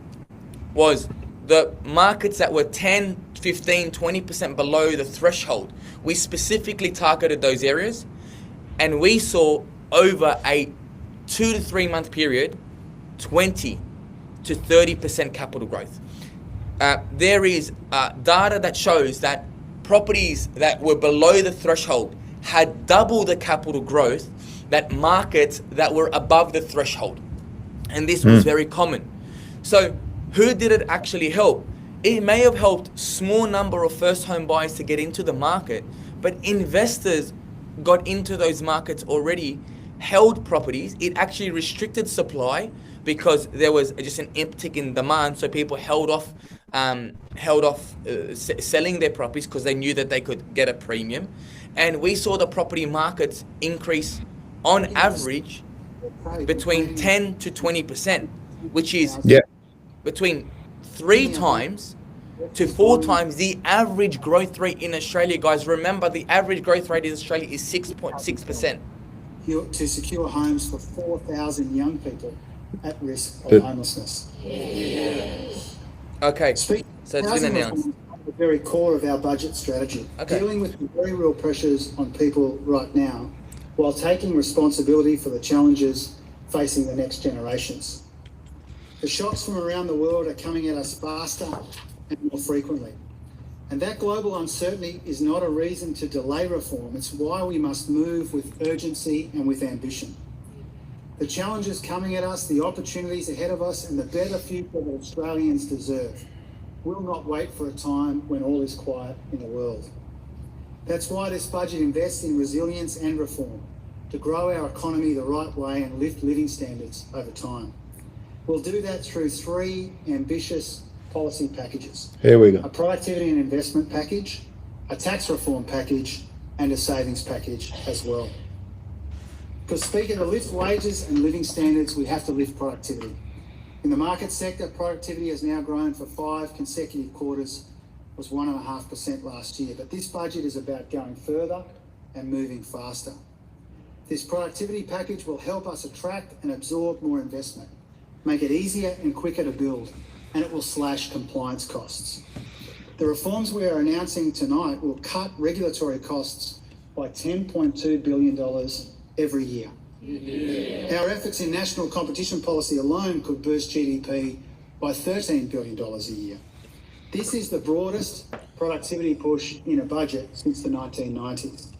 was the markets that were 10, 15, 20% below the threshold. We specifically targeted those areas, and we saw over a 2 to 3 month period, 20 to 30% capital growth. There is data that shows that properties that were below the threshold had double the capital growth that markets that were above the threshold. And this was very common. So who did it actually help? It may have helped small number of first home buyers to get into the market, but investors got into those markets already, held properties. It actually restricted supply because there was just an uptick in demand, so people held off selling their properties because they knew that they could get a premium. And we saw the property markets increase on average between 10 to 20%, which is between 3 times to 4 times the average growth rate in Australia. Guys, remember, the average growth rate in Australia is 6.6%. To secure homes for 4,000 young people at risk of homelessness. Okay, so it's been announced. At the very core of our budget strategy, dealing with the very real pressures on people right now, while taking responsibility for the challenges facing the next generations. The shocks from around the world are coming at us faster and more frequently. And that global uncertainty is not a reason to delay reform. It's why we must move with urgency and with ambition. The challenges coming at us, the opportunities ahead of us, and the better future that Australians deserve will not wait for a time when all is quiet in the world. That's why this budget invests in resilience and reform to grow our economy the right way and lift living standards over time. We'll do that through 3 ambitious policy packages. Here we go. A productivity and investment package, a tax reform package, and a savings package as well. Because speaking to lift wages and living standards, we have to lift productivity. In the market sector, productivity has now grown for 5 consecutive quarters, was 1.5% last year. But this budget is about going further and moving faster. This productivity package will help us attract and absorb more investment, make it easier and quicker to build, and it will slash compliance costs. The reforms we are announcing tonight will cut regulatory costs by $10.2 billion every year. Our efforts in national competition policy alone could boost GDP by $13 billion a year. This is the broadest productivity push in a budget since the 1990s.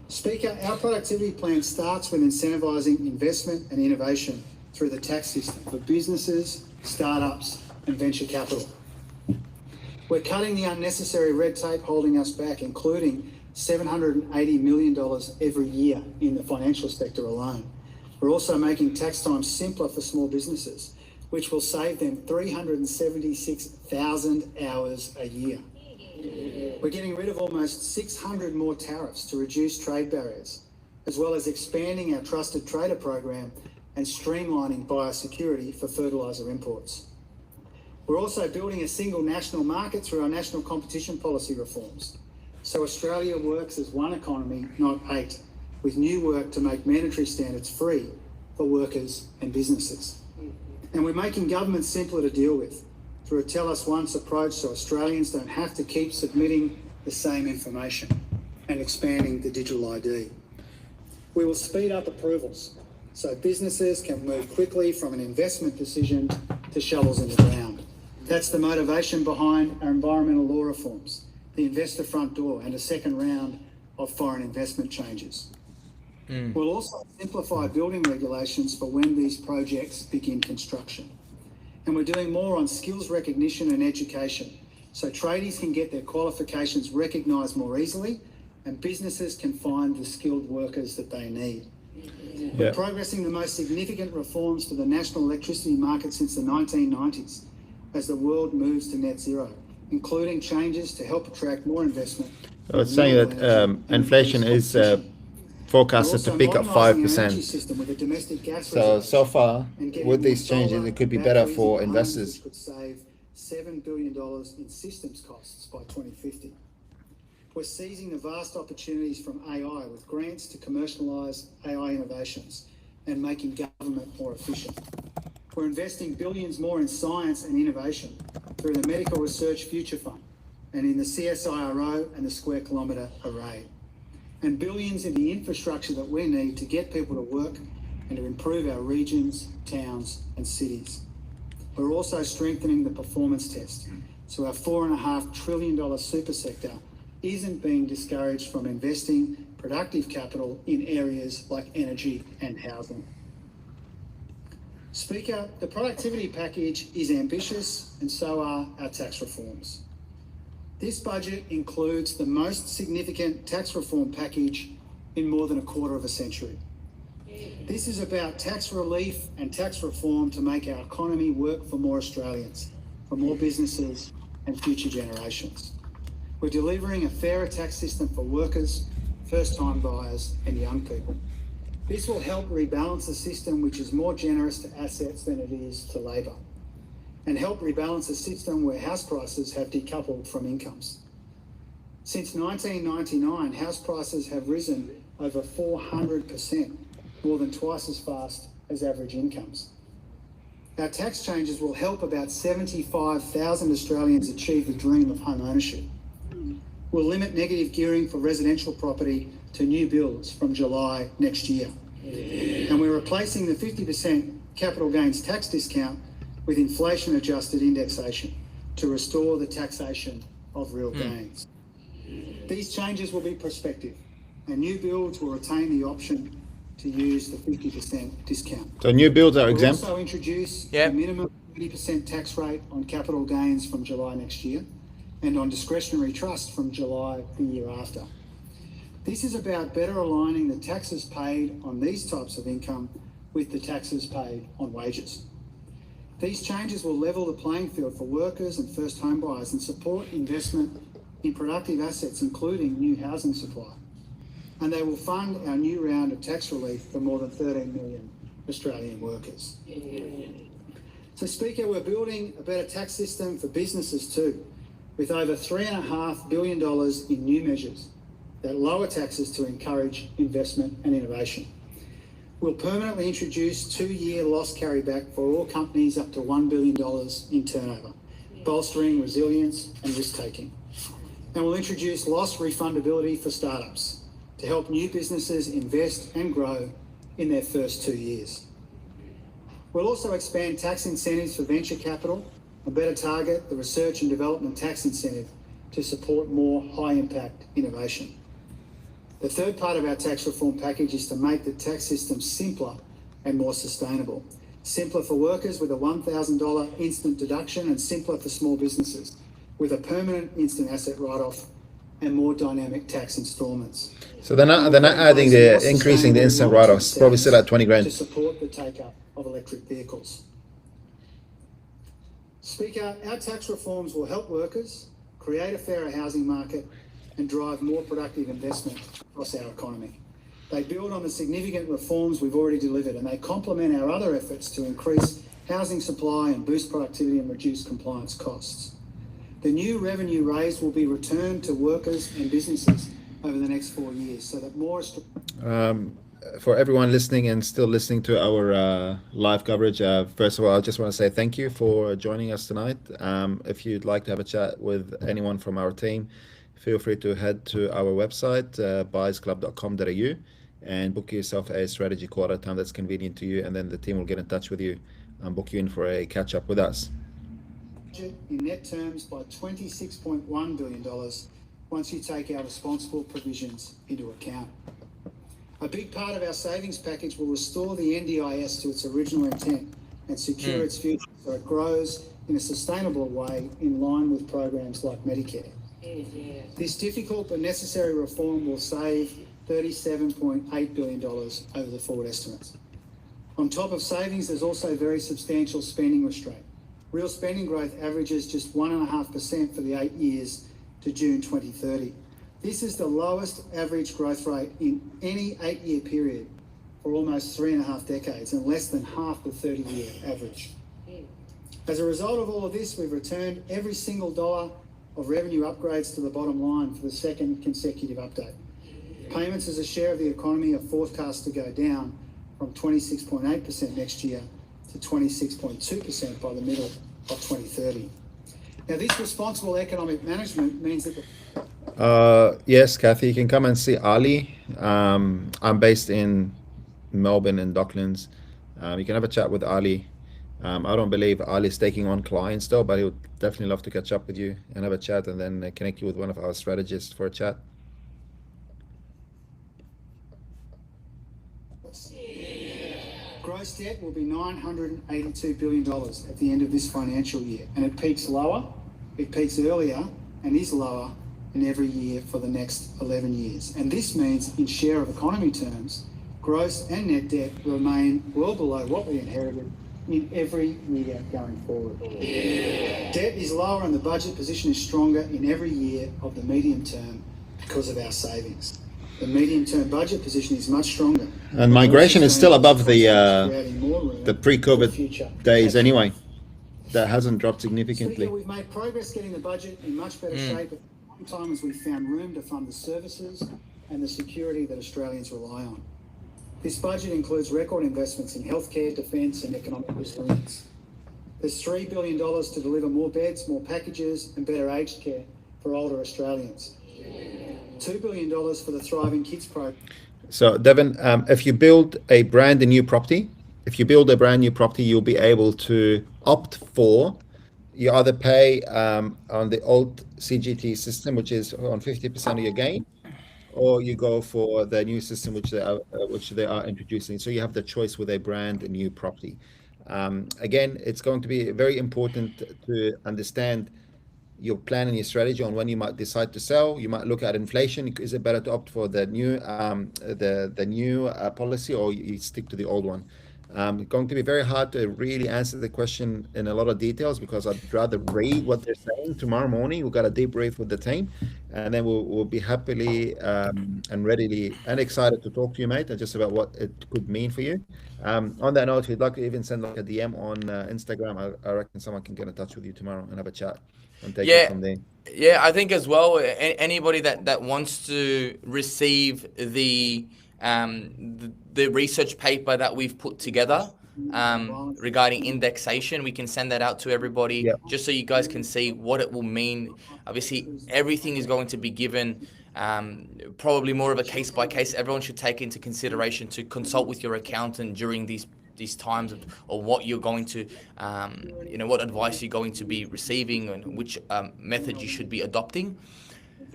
Speaker, our productivity plan starts with incentivising investment and innovation through the tax system for businesses, startups and venture capital. We're cutting the unnecessary red tape holding us back, including $780 million every year in the financial sector alone. We're also making tax time simpler for small businesses, which will save them 376,000 hours a year. We're getting rid of almost 600 more tariffs to reduce trade barriers, as well as expanding our Trusted Trader program and streamlining biosecurity for fertiliser imports. We're also building a single national market through our national competition policy reforms, so Australia works as one economy, not eight, with new work to make mandatory standards free for workers and businesses. And we're making government simpler to deal with through a Tell Us Once approach, so Australians don't have to keep submitting the same information, and expanding the digital ID. We will speed up approvals so businesses can move quickly from an investment decision to shovels in the ground. That's the motivation behind our environmental law reforms, the investor front door and a second round of foreign investment changes. We'll also simplify building regulations for when these projects begin construction. And we're doing more on skills recognition and education, so tradies can get their qualifications recognised more easily and businesses can find the skilled workers that they need. We're progressing the most significant reforms to the national electricity market since the 1990s as the world moves to net zero, including changes to help attract more investment. I was saying that inflation is forecasted to peak at 5%. So far, with these changes, it could be better for investors. Could save $7 billion in systems costs by 2050. We're seizing the vast opportunities from AI with grants to commercialise AI innovations and making government more efficient. We're investing billions more in science and innovation through the Medical Research Future Fund and in the CSIRO and the Square Kilometre Array, and billions in the infrastructure that we need to get people to work and to improve our regions, towns and cities. We're also strengthening the performance test, so our $4.5 trillion super sector isn't being discouraged from investing productive capital in areas like energy and housing. Speaker, the productivity package is ambitious and so are our tax reforms. This budget includes the most significant tax reform package in more than a quarter of a century. This is about tax relief and tax reform to make our economy work for more Australians, for more businesses and future generations. We're delivering a fairer tax system for workers, first-time buyers and young people. This will help rebalance a system which is more generous to assets than it is to labour, and help rebalance a system where house prices have decoupled from incomes. Since 1999, house prices have risen over 400%, more than twice as fast as average incomes. Our tax changes will help about 75,000 Australians achieve the dream of home ownership. We'll limit negative gearing for residential property to new builds from July next year. And we're replacing the 50% capital gains tax discount with inflation-adjusted indexation to restore the taxation of real gains. These changes will be prospective, and new builds will retain the option to use the 50% discount. So new builds are exempt? We'll also introduce a minimum 20% tax rate on capital gains from July next year, and on discretionary trust from July the year after. This is about better aligning the taxes paid on these types of income with the taxes paid on wages. These changes will level the playing field for workers and first home buyers and support investment in productive assets, including new housing supply. And they will fund our new round of tax relief for more than 13 million Australian workers. So, Speaker, we're building a better tax system for businesses too, with over $3.5 billion in new measures that lower taxes to encourage investment and innovation. We'll permanently introduce 2-year loss carryback for all companies up to $1 billion in turnover, bolstering resilience and risk-taking. And we'll introduce loss refundability for startups, to help new businesses invest and grow in their first 2 years. We'll also expand tax incentives for venture capital and better target the research and development tax incentive to support more high-impact innovation. The third part of our tax reform package is to make the tax system simpler and more sustainable. Simpler for workers with a $1,000 instant deduction, and simpler for small businesses with a permanent instant asset write-off and more dynamic tax instalments. So they're not adding increasing the instant write-offs, probably still at 20 grand. To support the take-up of electric vehicles. Speaker, our tax reforms will help workers, create a fairer housing market and drive more productive investment across our economy. They build on the significant reforms we've already delivered, and they complement our other efforts to increase housing supply and boost productivity and reduce compliance costs. The new revenue raised will be returned to workers and businesses over the next 4 years so that more... For everyone listening and still listening to our live coverage, first of all, I just want to say thank you for joining us tonight. If you'd like to have a chat with anyone from our team, feel free to head to our website, buyersclub.com.au, and book yourself a strategy call at a time that's convenient to you, and then the team will get in touch with you and book you in for a catch-up with us. In net terms by $26.1 billion once you take our responsible provisions into account. A big part of our savings package will restore the NDIS to its original intent and secure its future so it grows in a sustainable way in line with programs like Medicare. This difficult but necessary reform will save $37.8 billion over the forward estimates. On top of savings, there's also very substantial spending restraint. Real spending growth averages just 1.5% for the 8 years to June 2030. This is the lowest average growth rate in any 8-year period for almost 3.5 decades and less than half the 30-year average. As a result of all of this, we've returned every single dollar of revenue upgrades to the bottom line for the second consecutive update. Payments as a share of the economy are forecast to go down from 26.8% next year to 26.2% by the middle of 2030. Now, this responsible economic management means that yes, Kathy, you can come and see Ali. I'm based in Melbourne and Docklands. You can have a chat with Ali. I don't believe Ali is taking on clients though, but he would definitely love to catch up with you and have a chat, and then connect you with one of our strategists for a chat. Gross debt will be $982 billion at the end of this financial year, and it peaks lower, it peaks earlier, and is lower in every year for the next 11 years. And this means, in share of economy terms, gross and net debt remain well below what we inherited in every year going forward. Debt is lower and the budget position is stronger in every year of the medium term because of our savings. The medium-term budget position is much stronger. And migration is still above the pre-COVID days anyway. That hasn't dropped significantly. Speaker, we've made progress getting the budget in much better shape at the same time as we've found room to fund the services and the security that Australians rely on. This budget includes record investments in healthcare, defence and economic resilience. There's $3 billion to deliver more beds, more packages and better aged care for older Australians. $2 billion for the Thriving Kids program. So, Devin, if you build a brand new property, you'll be able to opt for, you either pay on the old CGT system, which is on 50% of your gain, or you go for the new system which they are introducing. So you have the choice with a brand new property. Again, it's going to be very important to understand your plan and your strategy on when you might decide to sell. You might look at inflation. Is it better to opt for the new policy, or you stick to the old one? It's going to be very hard to really answer the question in a lot of details, because I'd rather read what they're saying. Tomorrow morning we've got a debrief with the team, and then we'll be happily and readily and excited to talk to you, mate, just about what it could mean for you. On that note, if you'd like to even send like a DM on Instagram, I reckon someone can get in touch with you tomorrow and have a chat and take it from there. Yeah, I think as well, anybody that wants to receive the research paper that we've put together, regarding indexation. We can send that out to everybody Yep. just so you guys can see what it will mean. Obviously, everything is going to be given probably more of a case by case. Everyone should take into consideration to consult with your accountant during these times or what you're going to, what advice you're going to be receiving and which method you should be adopting.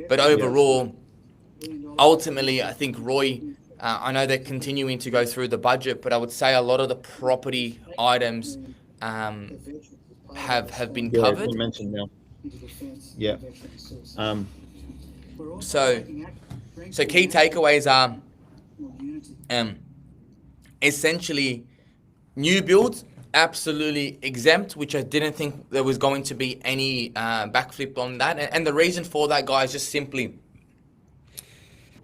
But overall, ultimately, I think Roy, I know they're continuing to go through the budget, but I would say a lot of the property items have been covered. You mentioned now. Yeah. So key takeaways are essentially new builds absolutely exempt, which I didn't think there was going to be any backflip on that. And the reason for that, guys, just simply,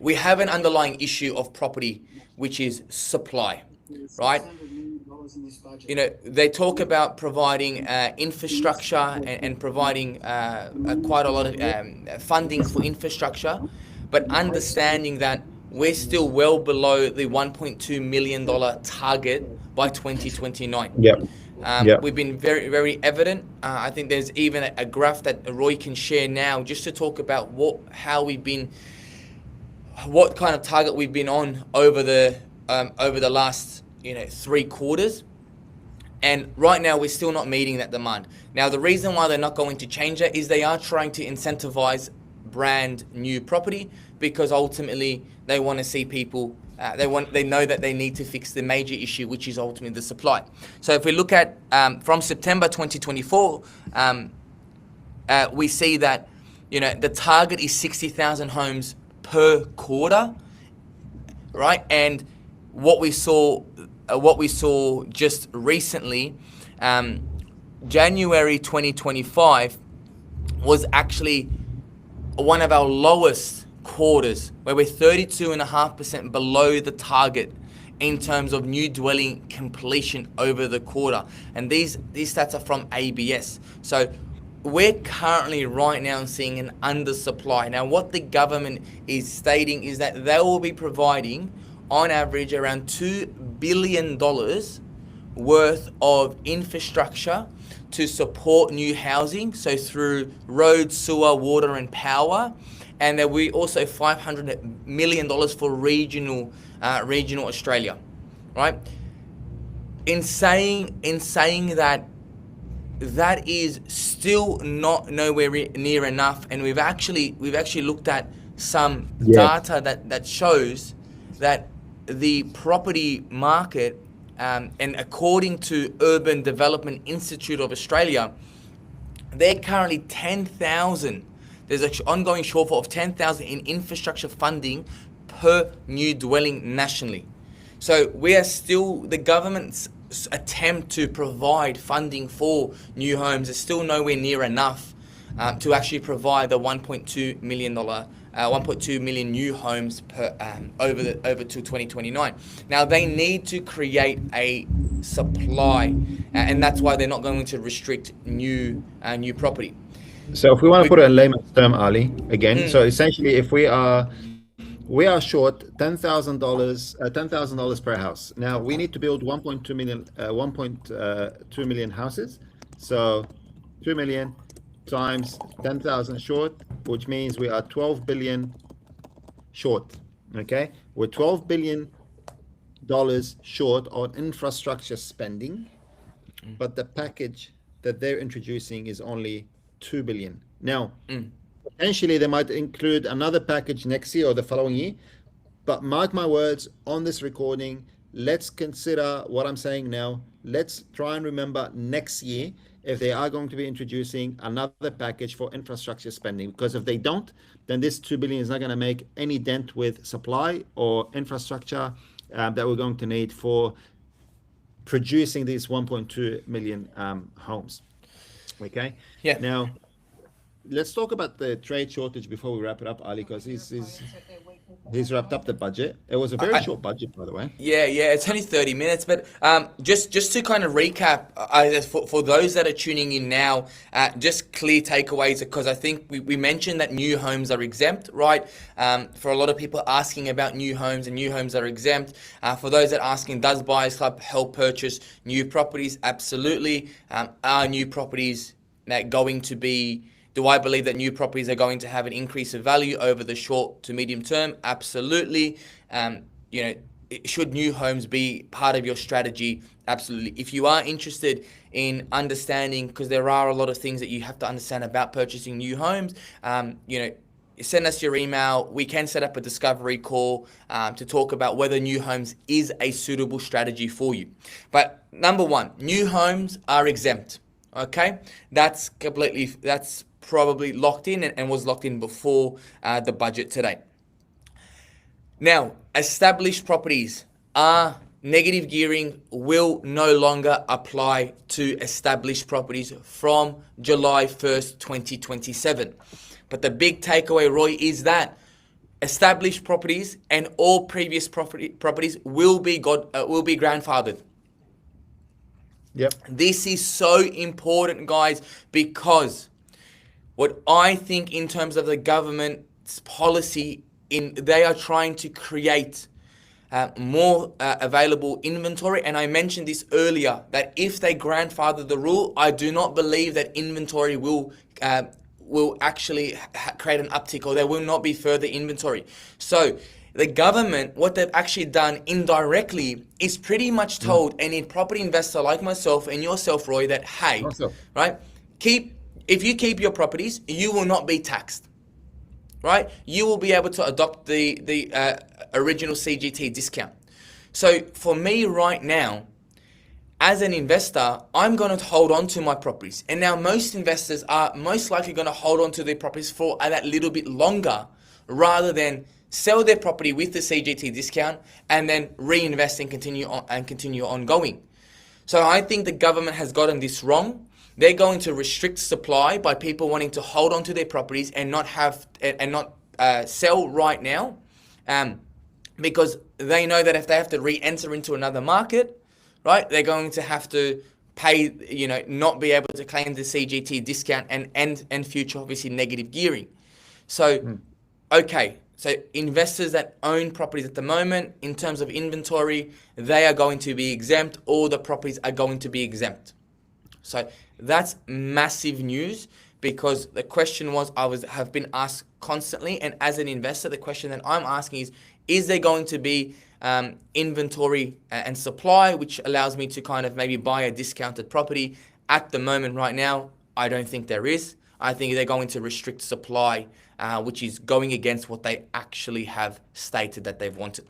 we have an underlying issue of property, which is supply, right? They talk about providing infrastructure and providing quite a lot of funding for infrastructure, but understanding that we're still well below the $1.2 million target by 2029. We've been very, very evident. I think there's even a graph that Roy can share now just to talk about what kind of target we've been on over the last 3 quarters. And right now we're still not meeting that demand. Now the reason why they're not going to change that is they are trying to incentivize brand new property, because ultimately they want to see people, they know that they need to fix the major issue, which is ultimately the supply. So if we look at from September 2024, we see that the target is 60,000 homes per quarter, right? And what we saw just recently, January 2025 was actually one of our lowest quarters, where we're 32.5% below the target in terms of new dwelling completion over the quarter. And these stats are from ABS. So we're currently right now seeing an undersupply. Now, what the government is stating is that they will be providing, on average, around $2 billion worth of infrastructure to support new housing, so through road, sewer, water, and power. And there will be also $500 million for regional Australia, right? In saying that is still not nowhere near enough, and we've actually looked at some data that shows that the property market, and according to Urban Development Institute of Australia, they're currently 10,000. There's an ongoing shortfall of 10,000 in infrastructure funding per new dwelling nationally. So we are still, the government's attempt to provide funding for new homes is still nowhere near enough to actually provide the $1.2 million new homes per over to 2029. Now they need to create a supply, and that's why they're not going to restrict new property. So if we want to put it in layman's term, Ali, again, so essentially, if we are short $10,000 per house. Now we need to build 1.2 million houses. So 2 million times 10,000 short, which means we are 12 billion short. Okay, we're $12 billion short on infrastructure spending, but the package that they're introducing is only 2 billion. Now, potentially they might include another package next year or the following year, but mark my words on this recording, let's consider what I'm saying now. Let's try and remember next year if they are going to be introducing another package for infrastructure spending, because if they don't, then this 2 billion is not going to make any dent with supply or infrastructure that we're going to need for producing these 1.2 million homes. Okay. Yeah. Now, let's talk about the trade shortage before we wrap it up, Ali, because he's wrapped up the budget. It was a very short budget, by the way. Yeah, it's only 30 minutes, but just to kind of recap, for those that are tuning in now, just clear takeaways, because I think we mentioned that new homes are exempt, right? For a lot of people asking about new homes, and new homes are exempt. For those that are asking, does Buyers Club help purchase new properties? Absolutely. Are new properties going to be... Do I believe that new properties are going to have an increase of value over the short to medium term? Absolutely. Should new homes be part of your strategy? Absolutely. If you are interested in understanding, because there are a lot of things that you have to understand about purchasing new homes, send us your email. We can set up a discovery call to talk about whether new homes is a suitable strategy for you. But number one, new homes are exempt. Okay, that's probably locked in and was locked in before the budget today. Now, established properties are negative gearing will no longer apply to established properties from July 1st, 2027. But the big takeaway, Roy, is that established properties and all previous properties will be grandfathered. Yep. This is so important, guys, because what I think in terms of the government's policy, they are trying to create more available inventory. And I mentioned this earlier, that if they grandfather the rule, I do not believe that inventory will actually create an uptick, or there will not be further inventory. So the government, what they've actually done indirectly is pretty much told any property investor like myself and yourself, Roy, that, hey, right, if you keep your properties, you will not be taxed, right? You will be able to adopt the original CGT discount. So for me right now, as an investor, I'm going to hold on to my properties. And now most investors are most likely going to hold on to their properties for that little bit longer, rather than sell their property with the CGT discount and then reinvest and continue ongoing. So I think the government has gotten this wrong. They're going to restrict supply by people wanting to hold on to their properties and not sell right now, because they know that if they have to re-enter into another market, right, they're going to have to pay, not be able to claim the CGT discount and future, obviously, negative gearing. So, okay. So investors that own properties at the moment, in terms of inventory, they are going to be exempt. All the properties are going to be exempt. So that's massive news, because the question have been asked constantly, and as an investor, the question that I'm asking is there going to be inventory and supply, which allows me to kind of maybe buy a discounted property? At the moment, right now, I don't think there is. I think they're going to restrict supply, which is going against what they actually have stated that they've wanted.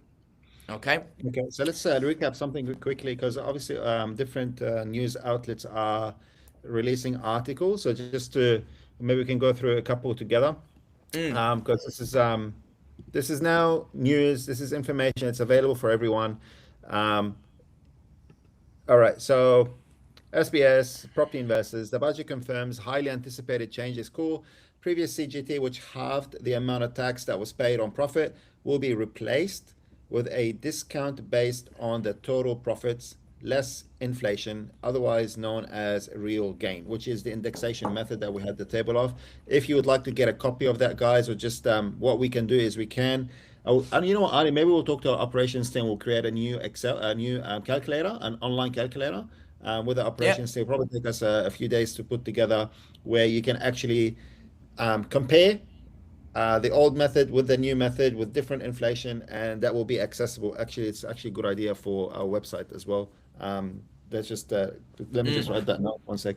Okay. So let's recap something quickly, because obviously different news outlets are releasing articles. So just to maybe we can go through a couple together, because this is now news. This is information. It's available for everyone. All right. So SBS, property investors, the budget confirms highly anticipated change is cool. Previous CGT, which halved the amount of tax that was paid on profit, will be replaced with a discount based on the total profits less inflation, otherwise known as real gain, which is the indexation method that we had the table of. If you would like to get a copy of that, guys, or just what we can do is we can, and you know what, Ali, maybe we'll talk to our operations team. We'll create a new calculator, an online calculator with the operations team. It'll probably take us a few days to put together, where you can actually compare the old method with the new method with different inflation, and that will be accessible. Actually, it's actually a good idea for our website as well. Let's just let me just write that note 1 sec.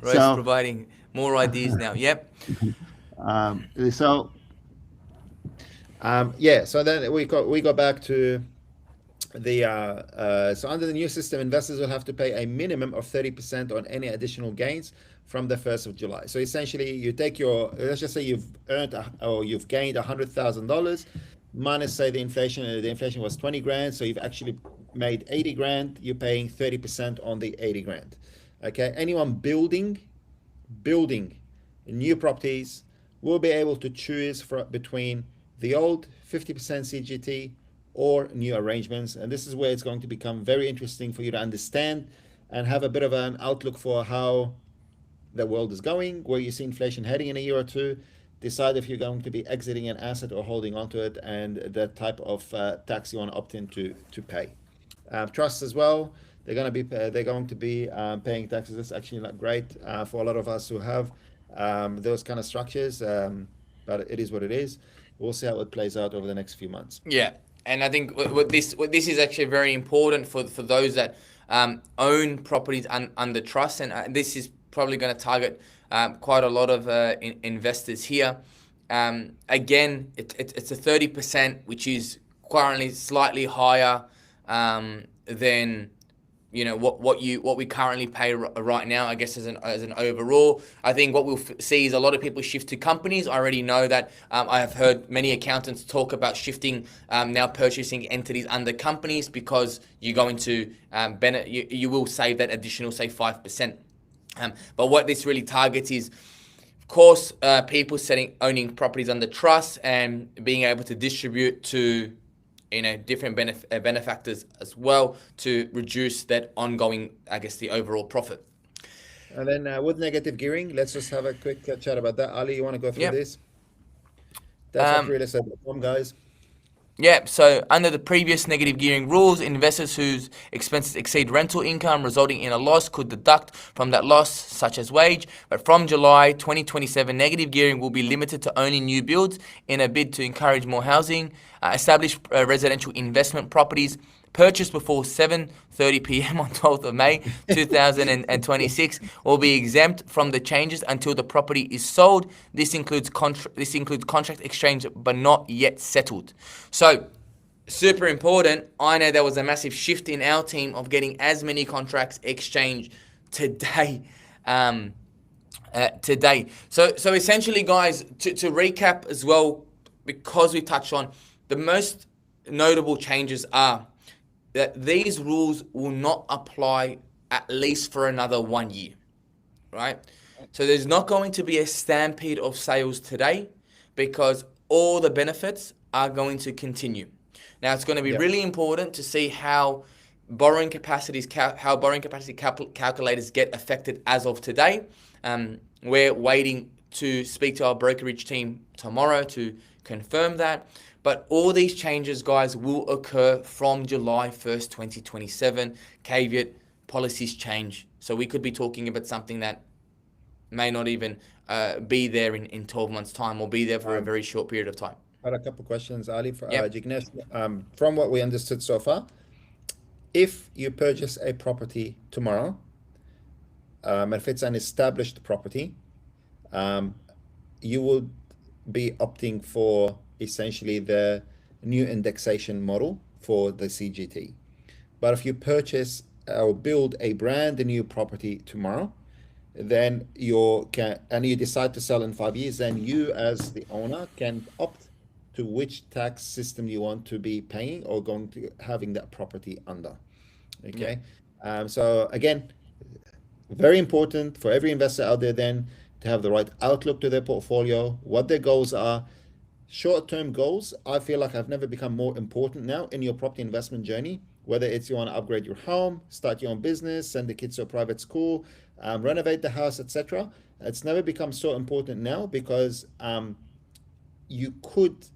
Roy's providing more ideas now. Yep. So then we go back to the so under the new system, investors will have to pay a minimum of 30% on any additional gains from the 1st of July. So essentially, you take your, let's just say you've earned or you've gained $100,000 minus, say, the inflation. The inflation was 20 grand, so you've actually made 80 grand. You're paying 30% on the 80 grand. Okay, anyone building new properties will be able to choose between the old 50% CGT or new arrangements. And this is where it's going to become very interesting for you to understand and have a bit of an outlook for how the world is going, where you see inflation heading in a year or two, decide if you're going to be exiting an asset or holding onto it, and the type of tax you want to opt in to pay. Trusts as well, they're going to be paying taxes. That's actually not great for a lot of us who have those kind of structures, but it is what it is. We'll see how it plays out over the next few months. Yeah, and I think what this is actually very important for those that own properties under trust, and this is probably going to target quite a lot of investors here. Again, it's a 30%, which is currently slightly higher than what we currently pay right now. I guess as an overall, I think what we'll see is a lot of people shift to companies. I already know that. I have heard many accountants talk about shifting now, purchasing entities under companies, because you're going to you will save that additional, say, 5%. But what this really targets is, of course, people owning properties under trust and being able to distribute to different benefactors as well, to reduce that ongoing, I guess, the overall profit. And then with negative gearing, let's just have a quick chat about that. Ali, you want to go through this? That's what realestate.com, guys. Yeah, so under the previous negative gearing rules, investors whose expenses exceed rental income resulting in a loss could deduct from that loss, such as wage. But from July 2027, negative gearing will be limited to only new builds in a bid to encourage more housing. Established residential investment properties purchased before 7:30 p.m. on 12th of May 2026 will be exempt from the changes until the property is sold. This includes contract exchange but not yet settled. So, super important. I know there was a massive shift in our team of getting as many contracts exchanged today. So essentially, guys, to recap as well, because we touched on the most notable changes are that these rules will not apply at least for another 1 year, right? So there's not going to be a stampede of sales today, because all the benefits are going to continue. Now, it's going to be really important to see how borrowing capacity calculators get affected as of today. We're waiting to speak to our brokerage team tomorrow to confirm that. But all these changes, guys, will occur from July 1st, 2027. Caveat, policies change. So we could be talking about something that may not even be there in 12 months' time, or be there for a very short period of time. I had a couple of questions, Ali, for Jignesh. From what we understood so far, if you purchase a property tomorrow, if it's an established property, you will be opting for essentially the new indexation model for the CGT. But if you purchase or build a brand new property tomorrow, then you decide to sell in 5 years, then you as the owner can opt to which tax system you want to be paying or going to having that property under. Okay. So again, very important for every investor out there then to have the right outlook to their portfolio, what their goals are. Short-term goals, I feel like have never become more important now in your property investment journey, whether it's you want to upgrade your home, start your own business, send the kids to a private school, renovate the house, etc. It's never become so important now, because you could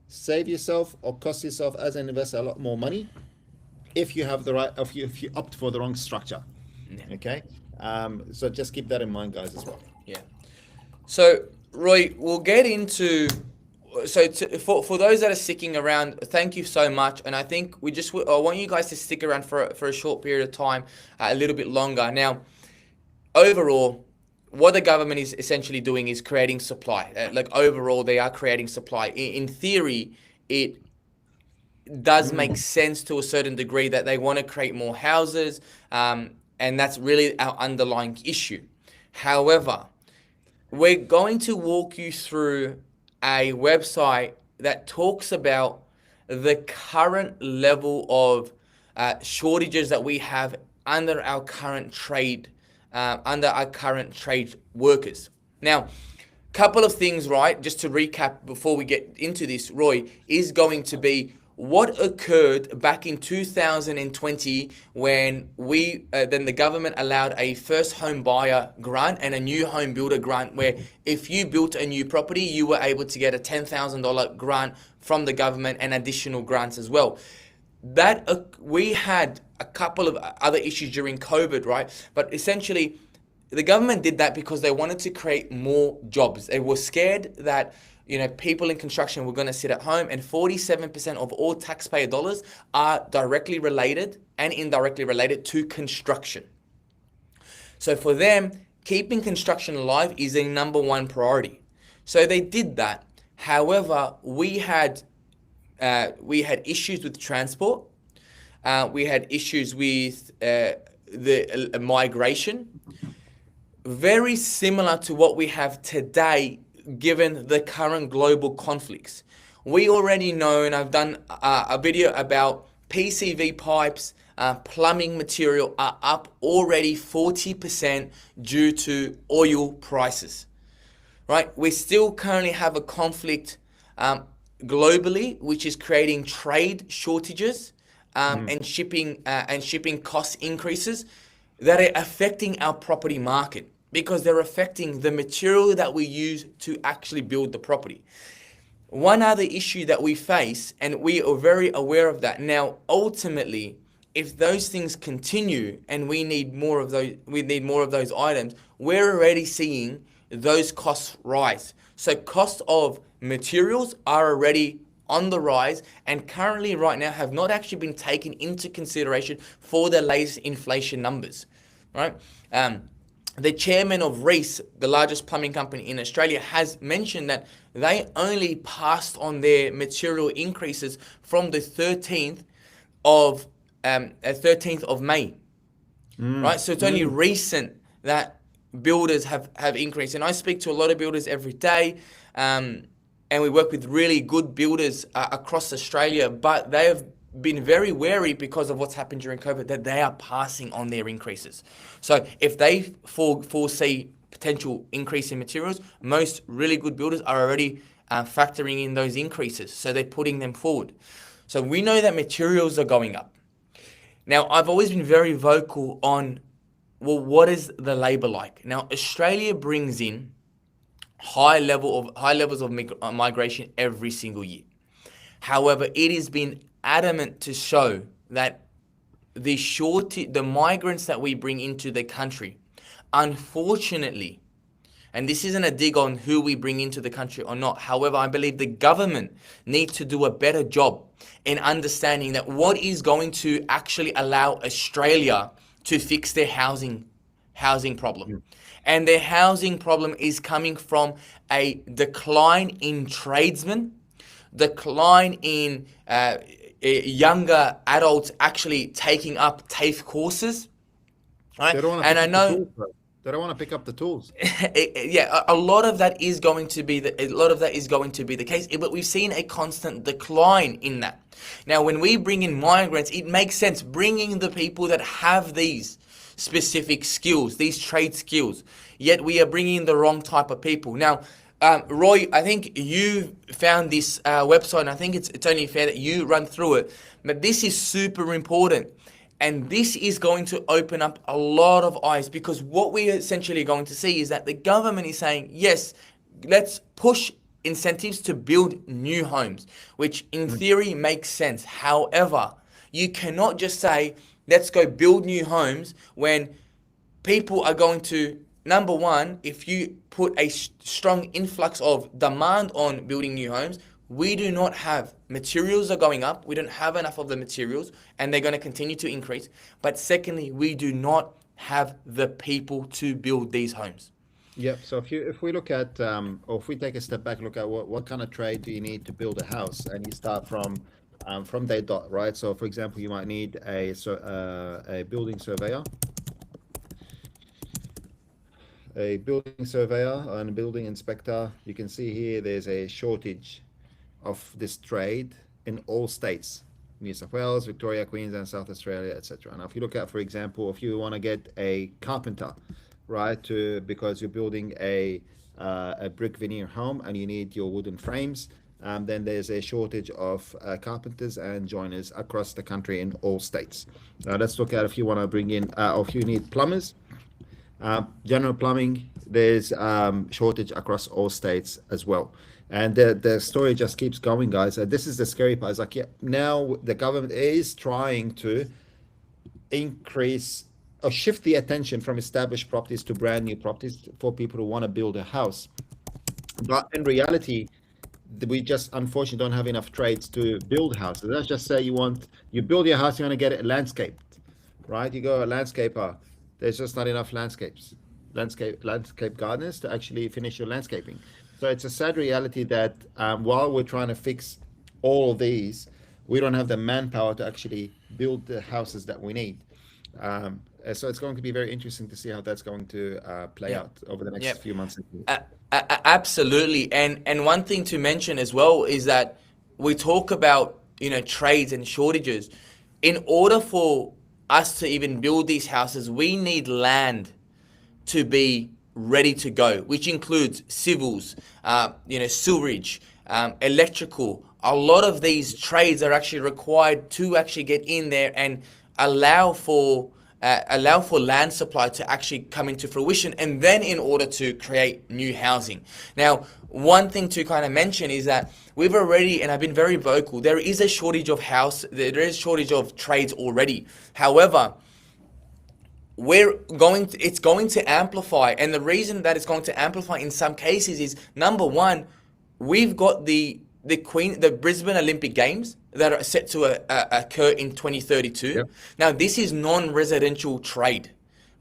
save yourself or cost yourself as an investor a lot more money if you have the right, if you opt for the wrong structure. Okay, so just keep that in mind, guys, as well. Yeah. So Roy, we'll get into. So for those that are sticking around, thank you so much. And I think I want you guys to stick around for a short period of time, a little bit longer. Now, overall, what the government is essentially doing is creating supply. Overall, they are creating supply. In theory, it does make sense to a certain degree that they want to create more houses, and that's really our underlying issue. However, we're going to walk you through a website that talks about the current level of shortages that we have under our current trade workers. Now, couple of things, right? Just to recap before we get into this, Roy, is going to be what occurred back in 2020 when then the government allowed a first home buyer grant and a new home builder grant, where if you built a new property, you were able to get a $10,000 grant from the government and additional grants as well. That we had a couple of other issues during COVID, right? But essentially, the government did that because they wanted to create more jobs. They were scared that people in construction were going to sit at home, and 47% of all taxpayer dollars are directly related and indirectly related to construction. So for them, keeping construction alive is a number one priority. So they did that. However, we had issues with transport. We had issues with the migration, very similar to what we have today, given the current global conflicts. We already know, and I've done a video about PCV pipes, plumbing material are up already 40% due to oil prices, right? We still currently have a conflict globally, which is creating trade shortages and shipping cost increases that are affecting our property market, because they're affecting the material that we use to actually build the property. One other issue that we face, and we are very aware of that now, ultimately, if those things continue and we need more of those items, we're already seeing those costs rise. So cost of materials are already on the rise, and currently right now have not actually been taken into consideration for the latest inflation numbers, right? The chairman of Reece, the largest plumbing company in Australia, has mentioned that they only passed on their material increases from the 13th of May, right? So it's only recent that builders have increased. And I speak to a lot of builders every day, and we work with really good builders across Australia, but they have been very wary because of what's happened during COVID, that they are passing on their increases. So if they foresee potential increase in materials, most really good builders are already factoring in those increases. So they're putting them forward. So we know that materials are going up. Now, I've always been very vocal on, well, what is the labor like? Now, Australia brings in high levels of migration every single year. However, it has been adamant to show that the migrants that we bring into the country, unfortunately, and this isn't a dig on who we bring into the country or not. However, I believe the government needs to do a better job in understanding that what is going to actually allow Australia to fix their housing problem. And their housing problem is coming from a decline in tradesmen, decline in younger adults actually taking up TAFE courses. Right? And I know they don't want to pick up the tools. Yeah, a lot of that is going to be the case, but we've seen a constant decline in that. Now, when we bring in migrants, it makes sense bringing the people that have these specific skills, these trade skills. Yet we are bringing in the wrong type of people. Now, Roy, I think you found this website, and I think it's only fair that you run through it. But this is super important. And this is going to open up a lot of eyes, because what we're essentially going to see is that the government is saying, yes, let's push incentives to build new homes, which in theory makes sense. However, you cannot just say, let's go build new homes when people are going to, number one, if you put a strong influx of demand on building new homes, we do not have, materials are going up, we don't have enough of the materials, and they're going to continue to increase. But secondly, we do not have the people to build these homes. Yeah, so if we look at, or if we take a step back, look at what kind of trade do you need to build a house, and you start from day dot, right? So for example, you might need a building surveyor, and a building inspector. You can see here there's a shortage of this trade in all states: New South Wales, Victoria, Queensland, South Australia, etc. Now, if you look at, for example, if you want to get a carpenter, right, because you're building a a brick veneer home and you need your wooden frames, then there's a shortage of carpenters and joiners across the country in all states. Let's look at if you want to bring in, or if you need plumbers, general plumbing, there's shortage across all states as well. And the story just keeps going, guys. This is the scary part. It's like, yeah, now the government is trying to increase or shift the attention from established properties to brand new properties for people who want to build a house. But in reality, we just unfortunately don't have enough trades to build houses. Let's just say you build your house, you want to get it landscaped, right? You go a landscaper, there's just not enough landscape gardeners to actually finish your landscaping. So it's a sad reality that while we're trying to fix all of these, we don't have the manpower to actually build the houses that we need. So it's going to be very interesting to see how that's going to play out over the next few months. Absolutely. And one thing to mention as well is that we talk about, trades and shortages. In order for us to even build these houses, we need land to be ready to go, which includes civils, sewerage, electrical. A lot of these trades are actually required to actually get in there and allow for land supply to actually come into fruition, and then in order to create new housing. Now, one thing to kind of mention is that we've already, and I've been very vocal, there is a shortage of there is a shortage of trades already. However, it's going to amplify, and the reason that it's going to amplify in some cases is, number one, we've got the Brisbane Olympic Games that are set to occur in 2032. Yep. Now, this is non-residential trade,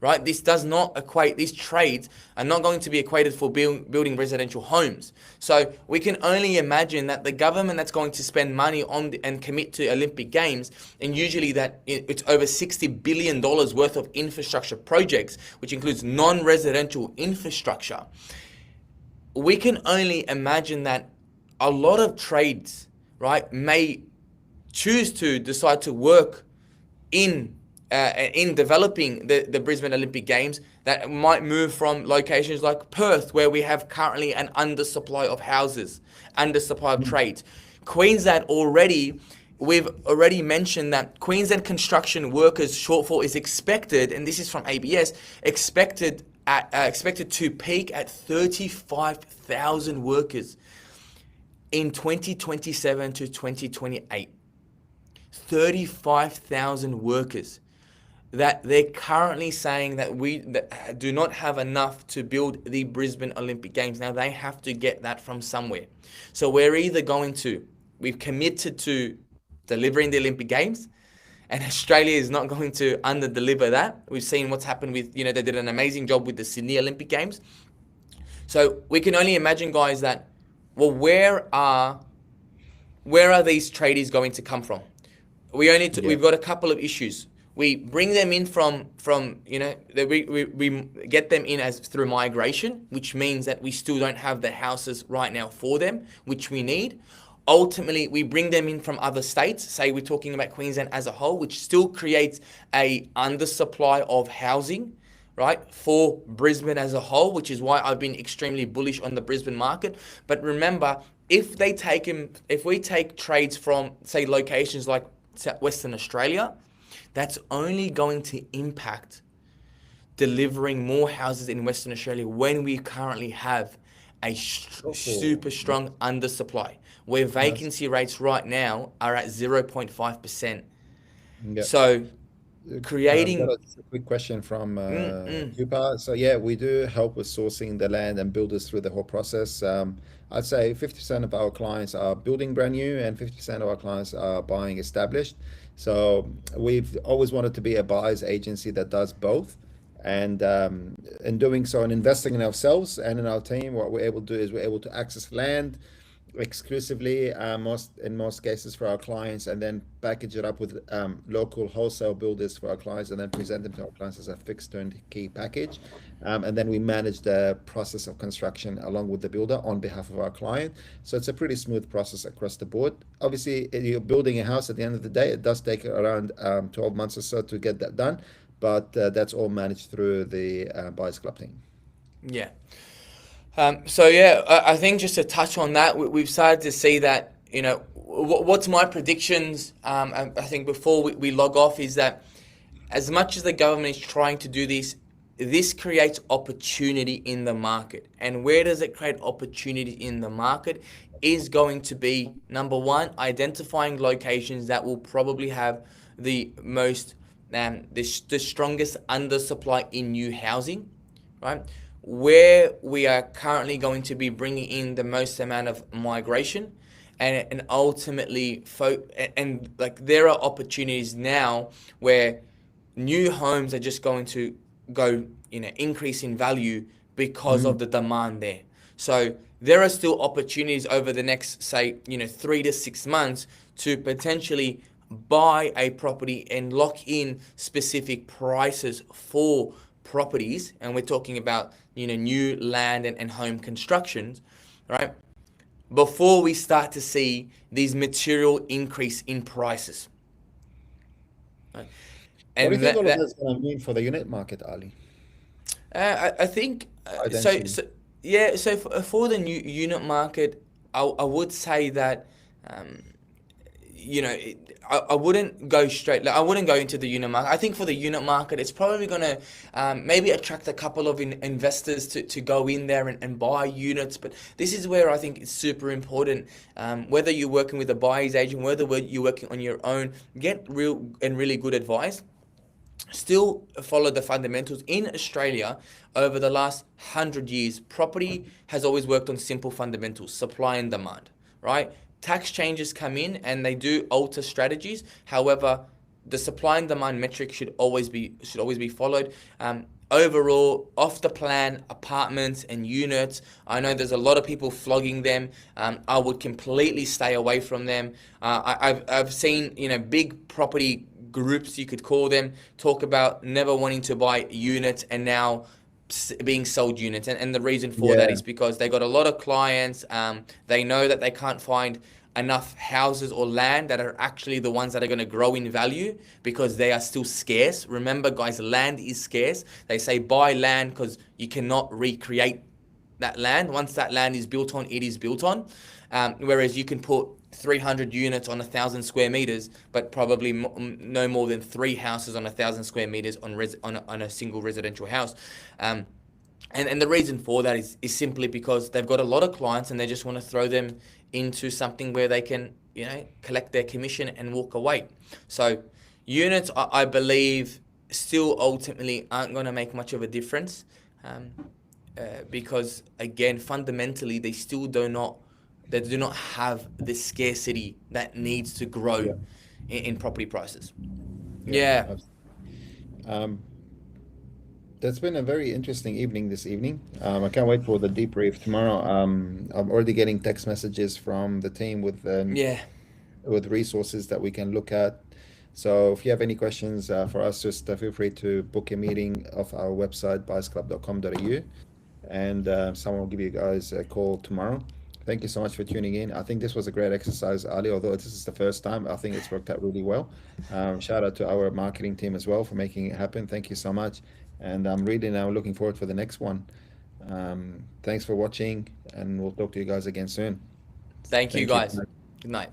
right? This does not equate, these trades are not going to be equated for building residential homes. So we can only imagine that the government that's going to spend money on and commit to Olympic Games, and usually that it's over $60 billion worth of infrastructure projects, which includes non-residential infrastructure. We can only imagine that a lot of trades, right, may choose to decide to work in developing the Brisbane Olympic Games, that might move from locations like Perth, where we have currently an undersupply of houses, undersupply of trades. Queensland we've already mentioned that Queensland construction workers shortfall is expected, and this is from ABS, expected to peak at 35,000 workers in 2027 to 2028. 35,000 workers that they're currently saying that that do not have enough to build the Brisbane Olympic Games. Now, they have to get that from somewhere. So we're either we've committed to delivering the Olympic Games, and Australia is not going to under-deliver that. We've seen what's happened with, they did an amazing job with the Sydney Olympic Games. So we can only imagine, guys, that, well, where are these tradies going to come from? We've got a couple of issues. We bring them in from we get them in as through migration, which means that we still don't have the houses right now for them, which we need. Ultimately, we bring them in from other states. Say we're talking about Queensland as a whole, which still creates a undersupply of housing, right, for Brisbane as a whole, which is why I've been extremely bullish on the Brisbane market. But remember, if we take trades from, say, locations like Western Australia, that's only going to impact delivering more houses in Western Australia when we currently have a super strong undersupply, where vacancy rates right now are at 0.5%. Yep. So creating... a quick question from Cuba. So yeah, we do help with sourcing the land and builders through the whole process. I'd say 50% of our clients are building brand new and 50% of our clients are buying established. So we've always wanted to be a buyer's agency that does both. And in doing so and investing in ourselves and in our team, what we're able to do is we're able to access land exclusively in most cases for our clients, and then package it up with local wholesale builders for our clients, and then present them to our clients as a fixed turnkey package, and then we manage the process of construction along with the builder on behalf of our client. So it's a pretty smooth process across the board. Obviously, you're building a house, at the end of the day it does take around 12 months or so to get that done, but that's all managed through the Buyers Club team. Yeah. So yeah, I think just to touch on that, we've started to see that, what's my predictions, I think before we log off, is that as much as the government is trying to do this creates opportunity in the market. And where does it create opportunity in the market is going to be, number one, identifying locations that will probably have the most, the strongest undersupply in new housing, right? Where we are currently going to be bringing in the most amount of migration, and ultimately, there are opportunities now where new homes are just going to go, increase in value because of the demand there. So there are still opportunities over the next, say, 3 to 6 months to potentially buy a property and lock in specific prices for properties. And we're talking about, new land and home constructions, right? Before we start to see these material increase in prices. Right? And what do you think all of that's going to mean for the unit market, Ali? I think so for the new unit market, I would say that I wouldn't go straight. I wouldn't go into the unit market. I think for the unit market, it's probably going to maybe attract a couple of investors to go in there and buy units. But this is where I think it's super important. Whether you're working with a buyer's agent, whether you're working on your own, get real and really good advice. Still follow the fundamentals. In Australia, over the last 100 years, property has always worked on simple fundamentals, supply and demand, right? Tax changes come in and they do alter strategies. However, the supply and demand metric should always be followed. Overall, off the plan apartments and units, I know there's a lot of people flogging them. I would completely stay away from them. I've seen big property groups, you could call them, talk about never wanting to buy units and now being sold units. And the reason for that is because they got a lot of clients. They know that they can't find enough houses or land that are actually the ones that are going to grow in value because they are still scarce. Remember, guys, land is scarce. They say buy land because you cannot recreate that land. Once that land is built on, it is built on. Whereas you can put 300 units on 1,000 square meters, but probably no more than 3 houses on 1,000 square meters on a single residential house. And the reason for that is simply because they've got a lot of clients and they just want to throw them into something where they can, collect their commission and walk away. So units, I believe, still ultimately aren't going to make much of a difference because, again, fundamentally, they do not have the scarcity that needs to grow in property prices. That's been a very interesting evening this evening. I can't wait for the debrief tomorrow. I'm already getting text messages from the team with resources that we can look at. So if you have any questions for us, just feel free to book a meeting off our website, buyersclub.com.au, and someone will give you guys a call tomorrow. Thank you so much for tuning in. I think this was a great exercise, Ali, although this is the first time. I think it's worked out really well. Shout out to our marketing team as well for making it happen. Thank you so much. And I'm really now looking forward for the next one. Thanks for watching, and we'll talk to you guys again soon. Thank you, guys. Good night.